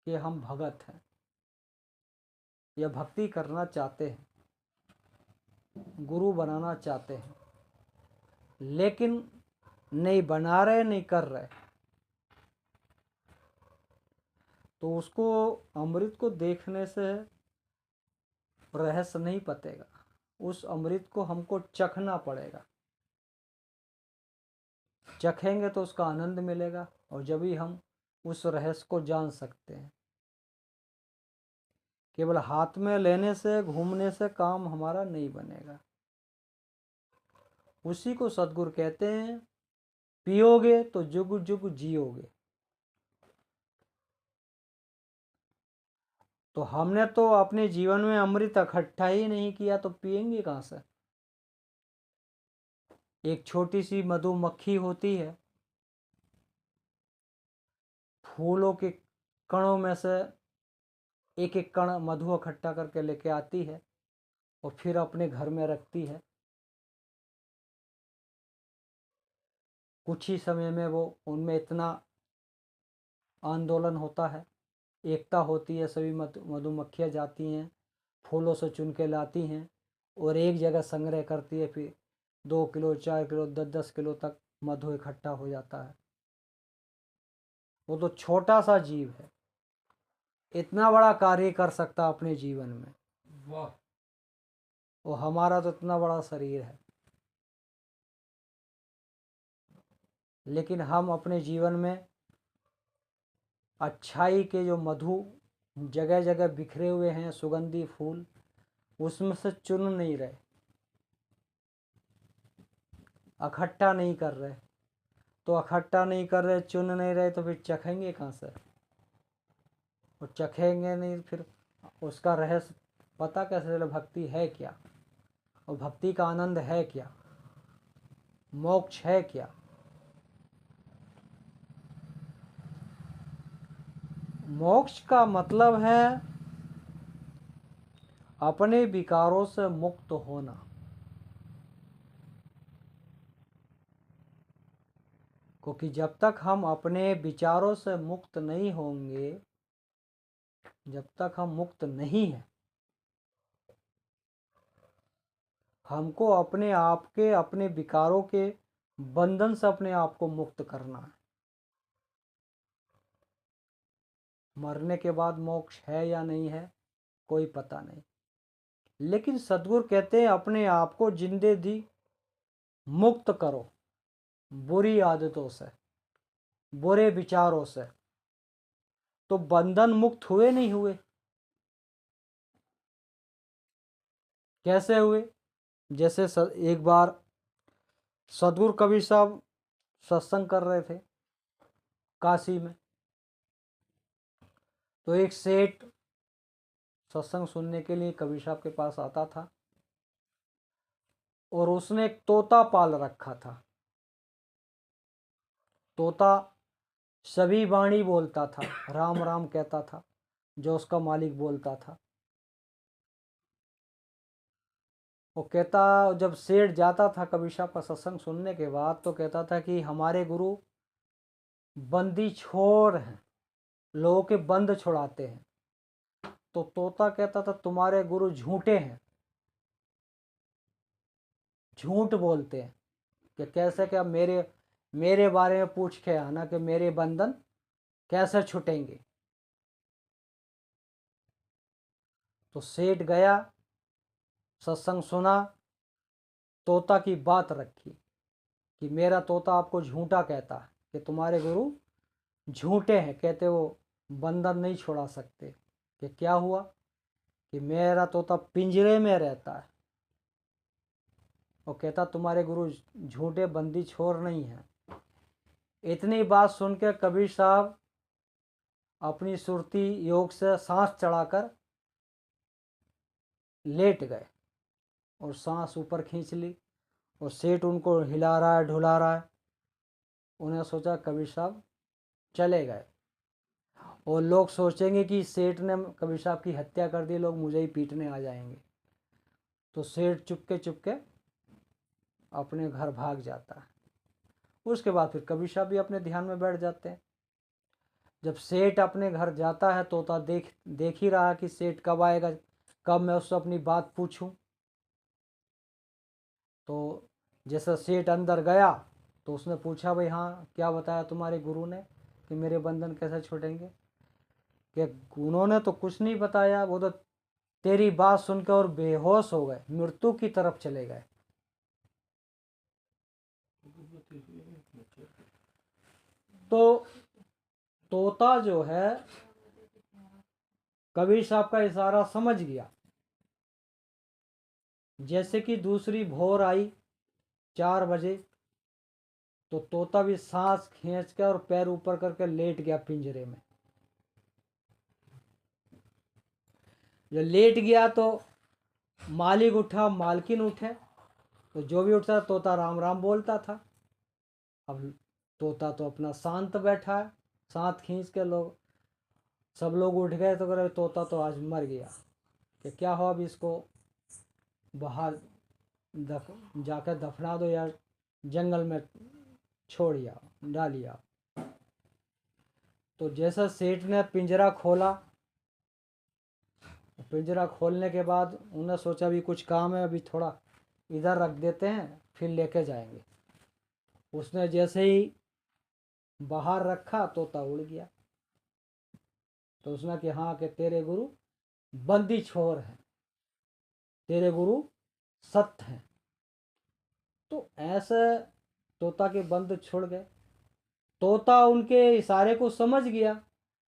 कि हम भगत हैं या भक्ति करना चाहते हैं, गुरु बनाना चाहते हैं, लेकिन नहीं बना रहे, नहीं कर रहे, तो उसको अमृत को देखने से रहस्य नहीं पतेगा। उस अमृत को हमको चखना पड़ेगा, चखेंगे तो उसका आनंद मिलेगा और जब भी हम उस रहस्य को जान सकते हैं। केवल हाथ में लेने से, घूमने से काम हमारा नहीं बनेगा। उसी को सद्गुरु कहते हैं, पियोगे तो जुग जुग जियोगे। तो हमने तो अपने जीवन में अमृत इकट्ठा ही नहीं किया तो पिएंगे कहाँ से? एक छोटी सी मधुमक्खी होती है, फूलों के कणों में से एक एक कण मधु इकट्ठा करके लेके आती है और फिर अपने घर में रखती है। कुछ ही समय में वो उनमें इतना आंदोलन होता है, एकता होती है, सभी मधुमक्खियाँ जाती हैं, फूलों से चुन के लाती हैं और एक जगह संग्रह करती है। फिर 2 किलो, 4 किलो, 10-10 किलो तक मधु इकट्ठा हो जाता है। वो तो छोटा सा जीव है, इतना बड़ा कार्य कर सकता अपने जीवन में। वाह! और हमारा तो इतना बड़ा शरीर है, लेकिन हम अपने जीवन में अच्छाई के जो मधु जगह जगह बिखरे हुए हैं, सुगंधी फूल, उसमें से चुन नहीं रहे, इकट्ठा नहीं कर रहे। तो इकट्ठा नहीं कर रहे, चुन नहीं रहे, तो फिर चखेंगे कहाँ से? और चखेंगे नहीं, फिर उसका रहस्य पता कैसे चले? भक्ति है क्या और भक्ति का आनंद है क्या, मोक्ष है क्या? मोक्ष का मतलब है अपने विकारों से मुक्त होना। क्योंकि जब तक हम अपने विचारों से मुक्त नहीं होंगे, जब तक हम मुक्त नहीं हैं, हमको अपने आप के, अपने विकारों के बंधन से अपने आप को मुक्त करना है। मरने के बाद मोक्ष है या नहीं है कोई पता नहीं, लेकिन सद्गुरु कहते हैं अपने आप को जिंदे दी मुक्त करो बुरी आदतों से, बुरे विचारों से। तो बंधन मुक्त हुए नहीं हुए? कैसे हुए? जैसे एक बार सद्गुरु कबीर साहब सत्संग कर रहे थे काशी में, तो एक सेठ सत्संग सुनने के लिए कबीर साहब के पास आता था और उसने एक तोता पाल रखा था। तोता सभी वाणी बोलता था, राम राम कहता था, जो उसका मालिक बोलता था। वो कहता, जब सेठ जाता था कबीर साहब का सत्संग सुनने के बाद, तो कहता था कि हमारे गुरु बंदी छोर हैं, लोगों के बंद छुड़ाते हैं। तो तोता कहता था तुम्हारे गुरु झूठे हैं, झूठ बोलते हैं। कि कैसे? क्या मेरे मेरे बारे में पूछ के आना कि मेरे बंधन कैसे छूटेंगे। तो सेठ गया, सत्संग सुना, तोता की बात रखी कि मेरा तोता आपको झूठा कहता है कि तुम्हारे गुरु झूठे हैं, कहते वो बंधन नहीं छुड़ा सकते। कि क्या हुआ? कि मेरा तोता पिंजरे में रहता है। और कहता तुम्हारे गुरु झूठे, बंदी छोर नहीं है। इतनी बात सुन के कबीर साहब अपनी सुरती योग से सांस चढ़ाकर लेट गए और सांस ऊपर खींच ली और सेठ उनको हिला रहा है ढुला रहा है। उन्हें सोचा कबीर साहब चले गए और लोग सोचेंगे कि सेठ ने कबीर साहब की हत्या कर दी, लोग मुझे ही पीटने आ जाएंगे। तो सेठ चुपके चुपके अपने घर भाग जाता है। उसके बाद फिर कबीर साहब भी अपने ध्यान में बैठ जाते हैं। जब सेठ अपने घर जाता है तोता देख ही रहा कि सेठ कब आएगा, कब मैं उससे अपनी बात पूछूं। तो जैसा सेठ अंदर गया तो उसने पूछा, भाई हाँ क्या बताया तुम्हारे गुरु ने कि मेरे बंधन कैसे छूटेंगे? कि उन्होंने तो कुछ नहीं बताया, वो तो तेरी बात सुनकर और बेहोश हो गए, मृत्यु की तरफ चले गए। तो तोता जो है कबीर साहब का इशारा समझ गया। जैसे कि दूसरी भोर आई 4 बजे, तो तोता भी सांस खींच के और पैर ऊपर करके लेट गया पिंजरे में। जब लेट गया तो मालिक उठा, मालकिन उठे, तो जो भी उठता तोता राम राम बोलता था। अब तोता तो अपना शांत बैठा है, सांस खींच के लोग सब लोग उठ गए तो कह तोता तो आज मर गया। कि क्या हो, अब इसको बाहर जाकर दफना दो या जंगल में छोड़िया डालिया। तो जैसा सेठ ने पिंजरा खोला, पिंजरा खोलने के बाद उन्हें सोचा भी कुछ काम है, अभी थोड़ा इधर रख देते हैं फिर लेके जाएंगे। उसने जैसे ही बाहर रखा तोता उड़ गया। तो उसने कि हाँ कि तेरे गुरु बंदी छोर हैं, तेरे गुरु सत्य हैं। तो ऐसे तोता के बंद छुड़ गए। तोता उनके इशारे को समझ गया,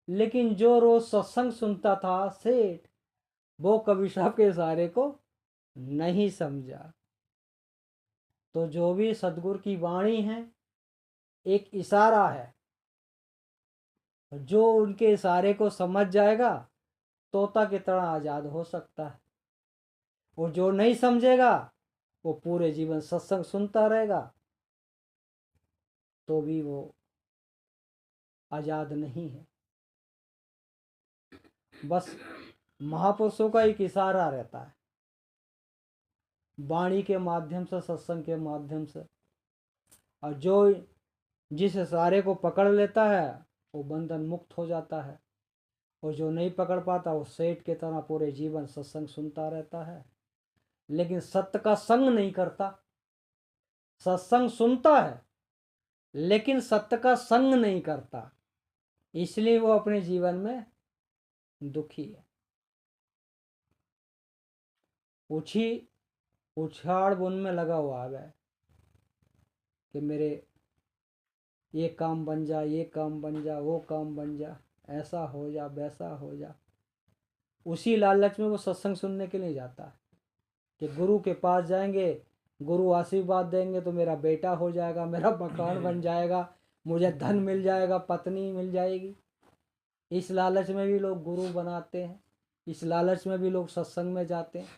लेकिन जो रोज सत्संग सुनता था सेठ, वो कबीर साहब के इशारे को नहीं समझा। तो जो भी सदगुरु की वाणी है एक इशारा है, जो उनके इशारे को समझ जाएगा तोता की तरह आजाद हो सकता है, और जो नहीं समझेगा वो पूरे जीवन सत्संग सुनता रहेगा तो भी वो आजाद नहीं है। बस महापुरुषों का एक इशारा रहता है, वाणी के माध्यम से, सत्संग के माध्यम से, और जो जिस इशारे को पकड़ लेता है वो बंधन मुक्त हो जाता है, और जो नहीं पकड़ पाता वो सेठ के तरह पूरे जीवन सत्संग सुनता रहता है, लेकिन सत्य का संग नहीं करता। सत्संग सुनता है लेकिन सत्य का संग नहीं करता, इसलिए वो अपने जीवन में दुखी है। उछाड़ बुन में लगा हुआ है कि मेरे ये काम बन जा, ये काम बन जा, वो काम बन जा, ऐसा हो जा, वैसा हो जा। उसी लालच में वो सत्संग सुनने के लिए जाता है कि गुरु के पास जाएंगे, गुरु आशीर्वाद देंगे तो मेरा बेटा हो जाएगा, मेरा मकान बन जाएगा, मुझे धन मिल जाएगा, पत्नी मिल जाएगी। इस लालच में भी लोग गुरु बनाते हैं, इस लालच में भी लोग सत्संग में जाते हैं।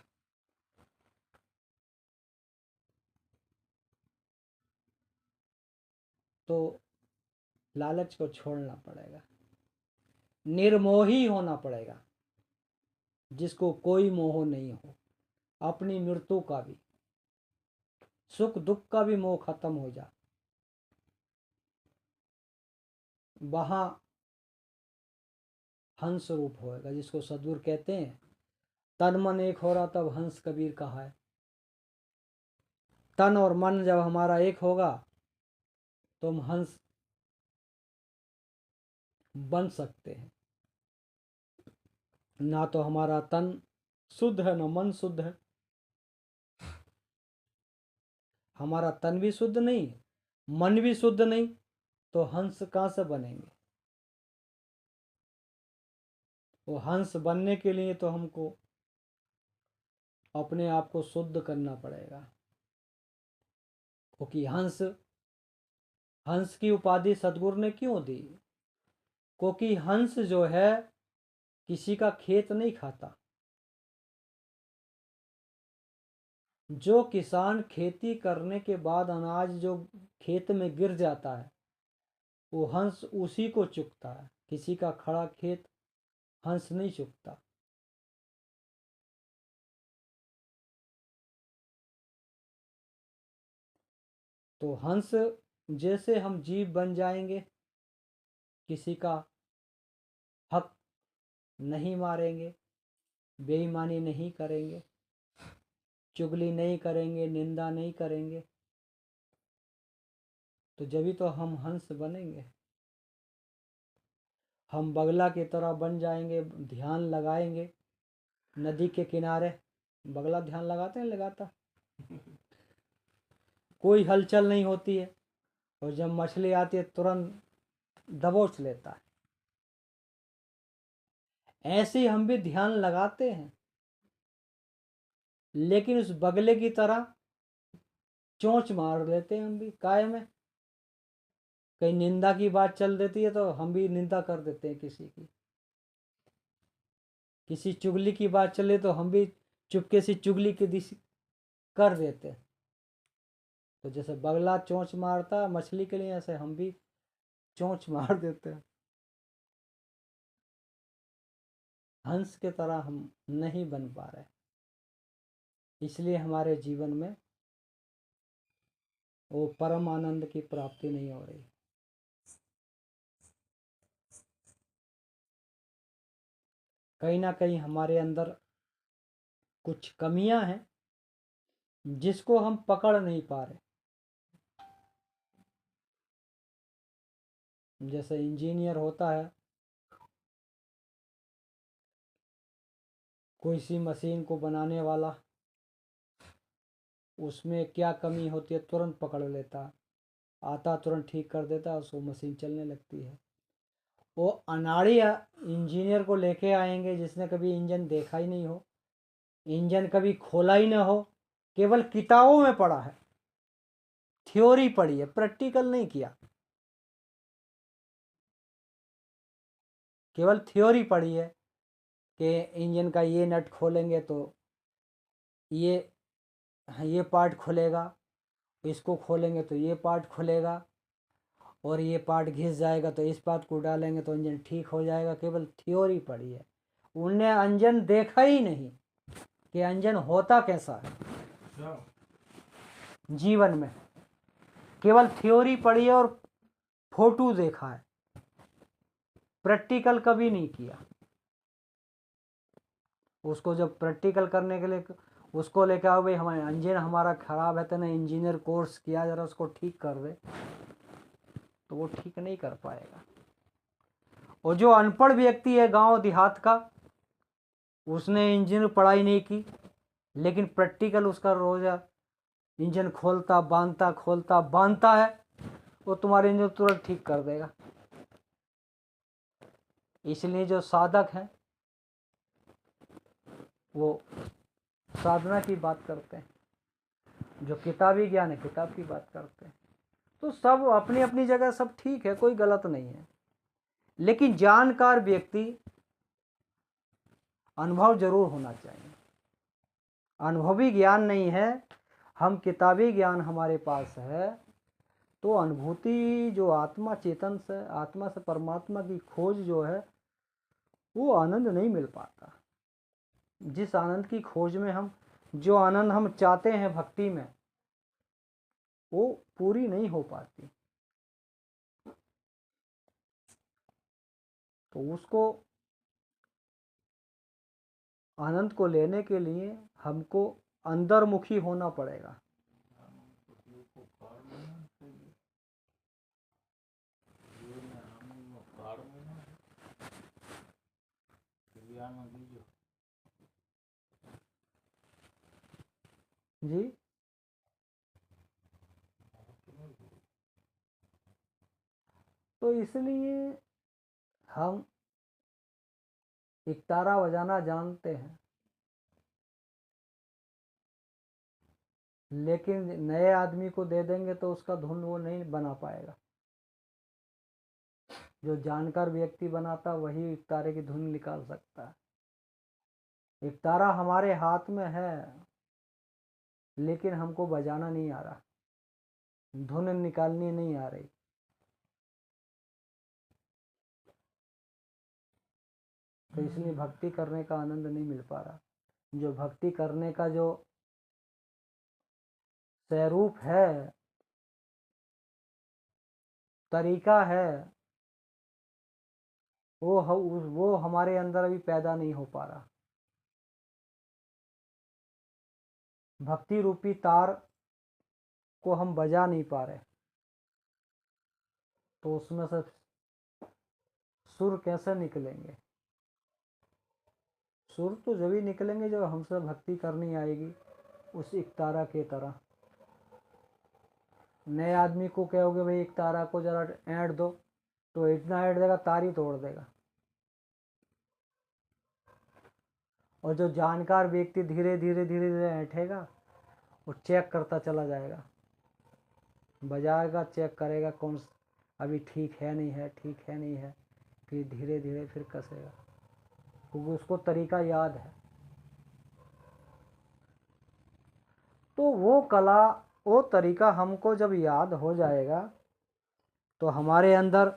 तो लालच को छोड़ना पड़ेगा, निर्मोही होना पड़ेगा, जिसको कोई मोह नहीं हो, अपनी मृत्यु का भी, सुख दुख का भी मोह खत्म हो जा। वहां हंस रूप होएगा, जिसको सदगुरु कहते हैं तन मन एक हो रहा तब हंस कबीर कहा है। तन और मन जब हमारा एक होगा तो हम हंस बन सकते हैं। ना तो हमारा तन शुद्ध है ना मन शुद्ध है, हमारा तन भी शुद्ध नहीं, मन भी शुद्ध नहीं, तो हंस कहां से बनेंगे? वो हंस बनने के लिए तो हमको अपने आप को शुद्ध करना पड़ेगा। क्योंकि हंस की उपाधि सदगुरु ने क्यों दी? क्योंकि हंस जो है किसी का खेत नहीं खाता, जो किसान खेती करने के बाद अनाज जो खेत में गिर जाता है वो हंस उसी को चुगता है, किसी का खड़ा खेत हंस नहीं चुगता। तो हंस जैसे हम जीव बन जाएंगे, किसी का हक नहीं मारेंगे, बेईमानी नहीं करेंगे, चुगली नहीं करेंगे, निंदा नहीं करेंगे, तो जभी तो हम हंस बनेंगे। हम बगला की तरह बन जाएंगे, ध्यान लगाएंगे नदी के किनारे। बगला ध्यान लगाते हैं, लगाता कोई हलचल नहीं होती है, और जब मछली आती है तुरंत दबोच लेता है। ऐसे ही हम भी ध्यान लगाते हैं, लेकिन उस बगले की तरह चोंच मार लेते हैं हम भी कायम में। कहीं निंदा की बात चल देती है तो हम भी निंदा कर देते हैं किसी की, किसी चुगली की बात चले तो हम भी चुपके से चुगली की दिश कर देते हैं। तो जैसे बगला चोंच मारता मछली के लिए, ऐसे हम भी चोंच मार देते हैं। हंस के तरह हम नहीं बन पा रहे, इसलिए हमारे जीवन में वो परम आनंद की प्राप्ति नहीं हो रही। कहीं ना कहीं हमारे अंदर कुछ कमियां हैं जिसको हम पकड़ नहीं पा रहे। जैसे इंजीनियर होता है, कोई सी मशीन को बनाने वाला, उसमें क्या कमी होती है तुरंत पकड़ लेता, आता तुरंत ठीक कर देता, उसको मशीन चलने लगती है। वो अनाड़ी इंजीनियर को लेके आएंगे जिसने कभी इंजन देखा ही नहीं हो, इंजन कभी खोला ही ना हो, केवल किताबों में पढ़ा है, थ्योरी पढ़ी है, प्रैक्टिकल नहीं किया, केवल थ्योरी पढ़ी है कि इंजन का ये नट खोलेंगे तो ये पार्ट खुलेगा, इसको खोलेंगे तो ये पार्ट खुलेगा, और ये पार्ट घिस जाएगा तो इस पार्ट को डालेंगे तो इंजन ठीक हो जाएगा। केवल थ्योरी पढ़ी है, उनने इंजन देखा ही नहीं कि इंजन होता कैसा है। जीवन में केवल थ्योरी पढ़ी है और फोटो देखा है, प्रैक्टिकल कभी नहीं किया। उसको जब प्रैक्टिकल करने के लिए उसको लेकर आओ, भाई हमारे इंजन हमारा ख़राब है तो ना इंजीनियर कोर्स किया, ज़रा उसको ठीक कर दे, तो वो ठीक नहीं कर पाएगा। और जो अनपढ़ व्यक्ति है गांव देहात का, उसने इंजीनियर पढ़ाई नहीं की, लेकिन प्रैक्टिकल उसका रोज़ इंजन खोलता बांधता खोलता बांधता है, वो तुम्हारे इंजन तुरंत ठीक कर देगा। इसलिए जो साधक हैं वो साधना की बात करते हैं, जो किताबी ज्ञान है किताब की बात करते हैं। तो सब अपनी अपनी जगह सब ठीक है, कोई गलत नहीं है, लेकिन जानकार व्यक्ति अनुभव जरूर होना चाहिए। अनुभवी ज्ञान नहीं है, हम किताबी ज्ञान हमारे पास है, तो अनुभूति जो आत्मा चेतन से, आत्मा से परमात्मा की खोज जो है, वो आनंद नहीं मिल पाता। जिस आनंद की खोज में हम, जो आनंद हम चाहते हैं भक्ति में, वो पूरी नहीं हो पाती। तो उसको, आनंद को लेने के लिए हमको अंतर्मुखी होना पड़ेगा। जी, तो इसलिए हम एकतारा बजाना जानते हैं, लेकिन नए आदमी को दे देंगे तो उसका धुन वो नहीं बना पाएगा। जो जानकार व्यक्ति बनाता वही एकतारे की धुन निकाल सकता है। एकतारा हमारे हाथ में है, लेकिन हमको बजाना नहीं आ रहा, धुन निकालनी नहीं आ रही। तो इसलिए भक्ति करने का आनंद नहीं मिल पा रहा। जो भक्ति करने का जो स्वरूप है, तरीका है, वो हमारे अंदर अभी पैदा नहीं हो पा रहा। भक्ति रूपी तार को हम बजा नहीं पा रहे, तो उसमें से सुर कैसे निकलेंगे? सुर तो जब ही निकलेंगे जब हमसे भक्ति करनी आएगी, उस एक तारा के तरह। नए आदमी को कहोगे भाई एक तारा को जरा ऐंठ दो, तो इतना ऐंठ देगा तार ही तोड़ देगा। और जो जानकार व्यक्ति धीरे धीरे धीरे धीरे ऐंठेगा, वो चेक करता चला जाएगा, बजाएगा, चेक करेगा कौन अभी ठीक है नहीं है, ठीक है नहीं है, फिर धीरे धीरे फिर कसेगा, क्योंकि उसको तरीका याद है। तो वो कला, वो तरीका हमको जब याद हो जाएगा तो हमारे अंदर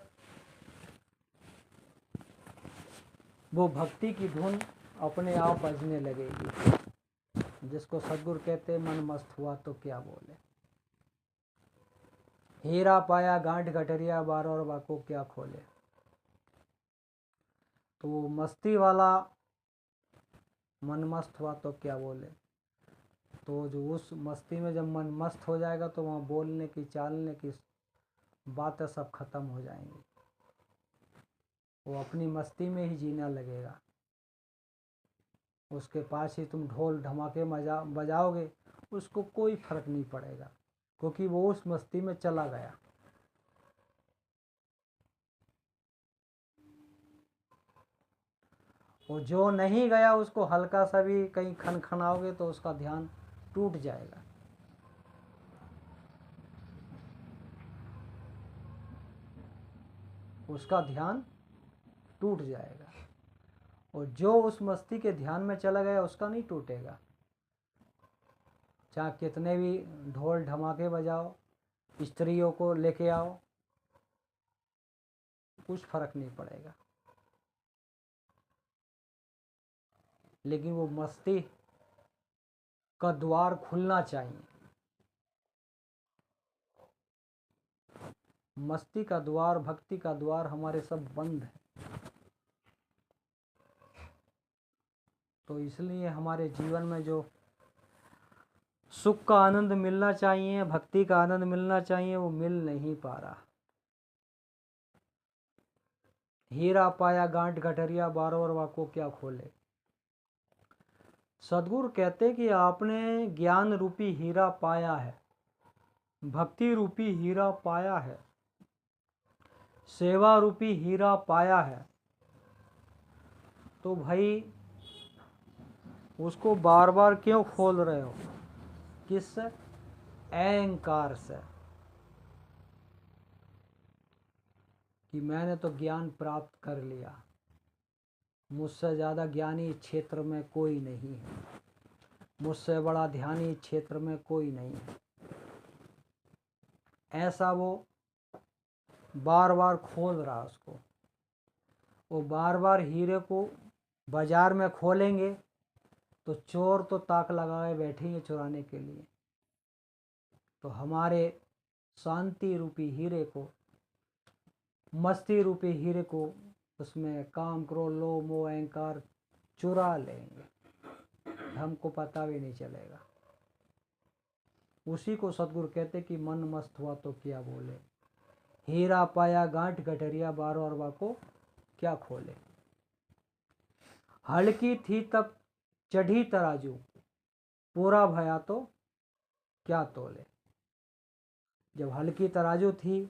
वो भक्ति की धुन अपने आप बजने लगेगी, जिसको सद्गुरु कहते मन मस्त हुआ तो क्या बोले। हीरा पाया गांठ गठरिया बार और बाको क्या खोले। तो वो मस्ती वाला मन मस्त हुआ तो क्या बोले। तो जो उस मस्ती में जब मन मस्त हो जाएगा तो वहाँ बोलने की, चालने की बातें सब खत्म हो जाएंगी। वो अपनी मस्ती में ही जीना लगेगा। उसके पास ही तुम ढोल धमाके बजाओगे, उसको कोई फर्क नहीं पड़ेगा, क्योंकि वो उस मस्ती में चला गया। वो जो नहीं गया उसको हल्का सा भी कहीं खनखनाओगे तो उसका ध्यान टूट जाएगा। उसका ध्यान टूट जाएगा। और जो उस मस्ती के ध्यान में चला गया उसका नहीं टूटेगा। चाहे कितने भी ढोल धमाके बजाओ, स्त्रियों को लेके आओ, कुछ फर्क नहीं पड़ेगा। लेकिन वो मस्ती का द्वार खुलना चाहिए। मस्ती का द्वार, भक्ति का द्वार हमारे सब बंद है। तो इसलिए हमारे जीवन में जो सुख का आनंद मिलना चाहिए, भक्ति का आनंद मिलना चाहिए, वो मिल नहीं पा रहा। हीरा पाया गांठ गठरिया बारोर वाको क्या खोले। सद्गुरु कहते कि आपने ज्ञान रूपी हीरा पाया है, भक्ति रूपी हीरा पाया है, सेवा रूपी हीरा पाया है, तो भाई उसको बार बार क्यों खोल रहे हो? किससे? अहंकार से, कि मैंने तो ज्ञान प्राप्त कर लिया, मुझसे ज़्यादा ज्ञानी क्षेत्र में कोई नहीं है, मुझसे बड़ा ध्यानी क्षेत्र में कोई नहीं है। ऐसा वो बार बार खोल रहा उसको। वो बार बार हीरे को बाजार में खोलेंगे तो चोर तो ताक लगाए बैठेंगे चुराने के लिए। तो हमारे शांति रूपी हीरे को, मस्ती रूपी हीरे को, उसमें काम, क्रोध, लोभ, मोह, अहंकार चुरा लेंगे, हमको पता भी नहीं चलेगा। उसी को सद्गुरु कहते कि मन मस्त हुआ तो क्या बोले। हीरा पाया गांठ गठरिया बारो अरबा को क्या खोले। हल्की थी तब चढ़ी तराजू, पूरा भया तो क्या तोले। जब हल्की तराजू थी,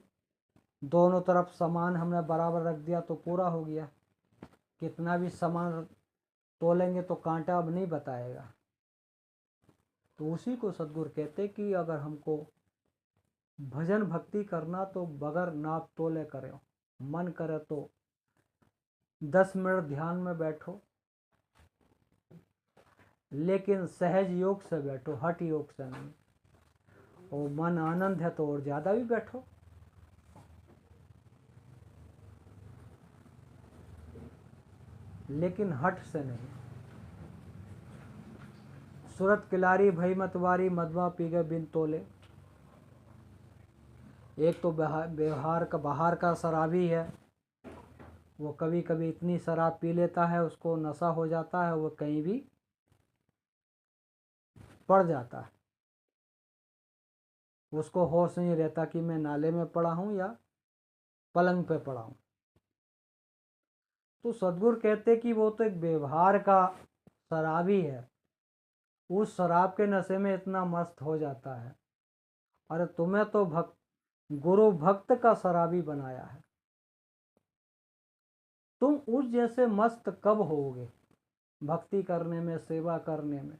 दोनों तरफ सामान हमने बराबर रख दिया तो पूरा हो गया। कितना भी सामान तोलेंगे तो कांटा अब नहीं बताएगा। तो उसी को सद्गुरु कहते कि अगर हमको भजन भक्ति करना तो बगैर नाप तोले करो। मन करे तो 10 मिनट ध्यान में बैठो, लेकिन सहज योग से बैठो, हठ योग से नहीं। और मन आनंद है तो और ज़्यादा भी बैठो। लेकिन हठ से नहीं। सूरत किलारी भई मतवारी, मदवा पी गए बिन तोले। एक तो व्यवहार का बाहर का शराबी है, वो कभी कभी इतनी शराब पी लेता है, उसको नशा हो जाता है, वो कहीं भी पड़ जाता है, उसको होश नहीं रहता कि मैं नाले में पड़ा हूँ या पलंग पे पड़ा हूँ। तो सद्गुरु कहते कि वो तो एक व्यवहार का शराबी है, उस शराब के नशे में इतना मस्त हो जाता है। अरे तुम्हें तो गुरु भक्त का शराबी बनाया है। तुम उस जैसे मस्त कब होगे? भक्ति करने में, सेवा करने में,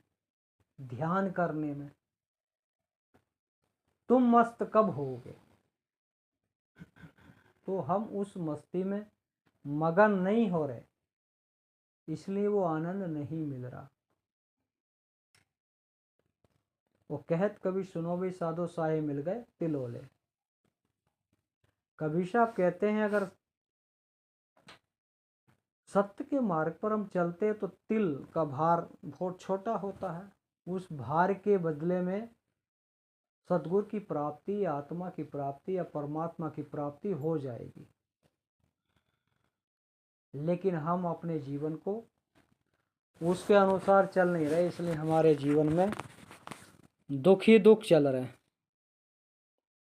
ध्यान करने में तुम मस्त कब होगे? तो हम उस मस्ती में मगन नहीं हो रहे, इसलिए वो आनंद नहीं मिल रहा। वो कहत कभी सुनो भी साधो साहे मिल गए तिलोले। कबीर साहब कहते हैं अगर सत्य के मार्ग पर हम चलते तो तिल का भार बहुत छोटा होता है, उस भार के बदले में सद्गुरु की प्राप्ति, आत्मा की प्राप्ति या परमात्मा की प्राप्ति हो जाएगी। लेकिन हम अपने जीवन को उसके अनुसार चल नहीं रहे, इसलिए हमारे जीवन में दुख ही दुख चल रहे हैं।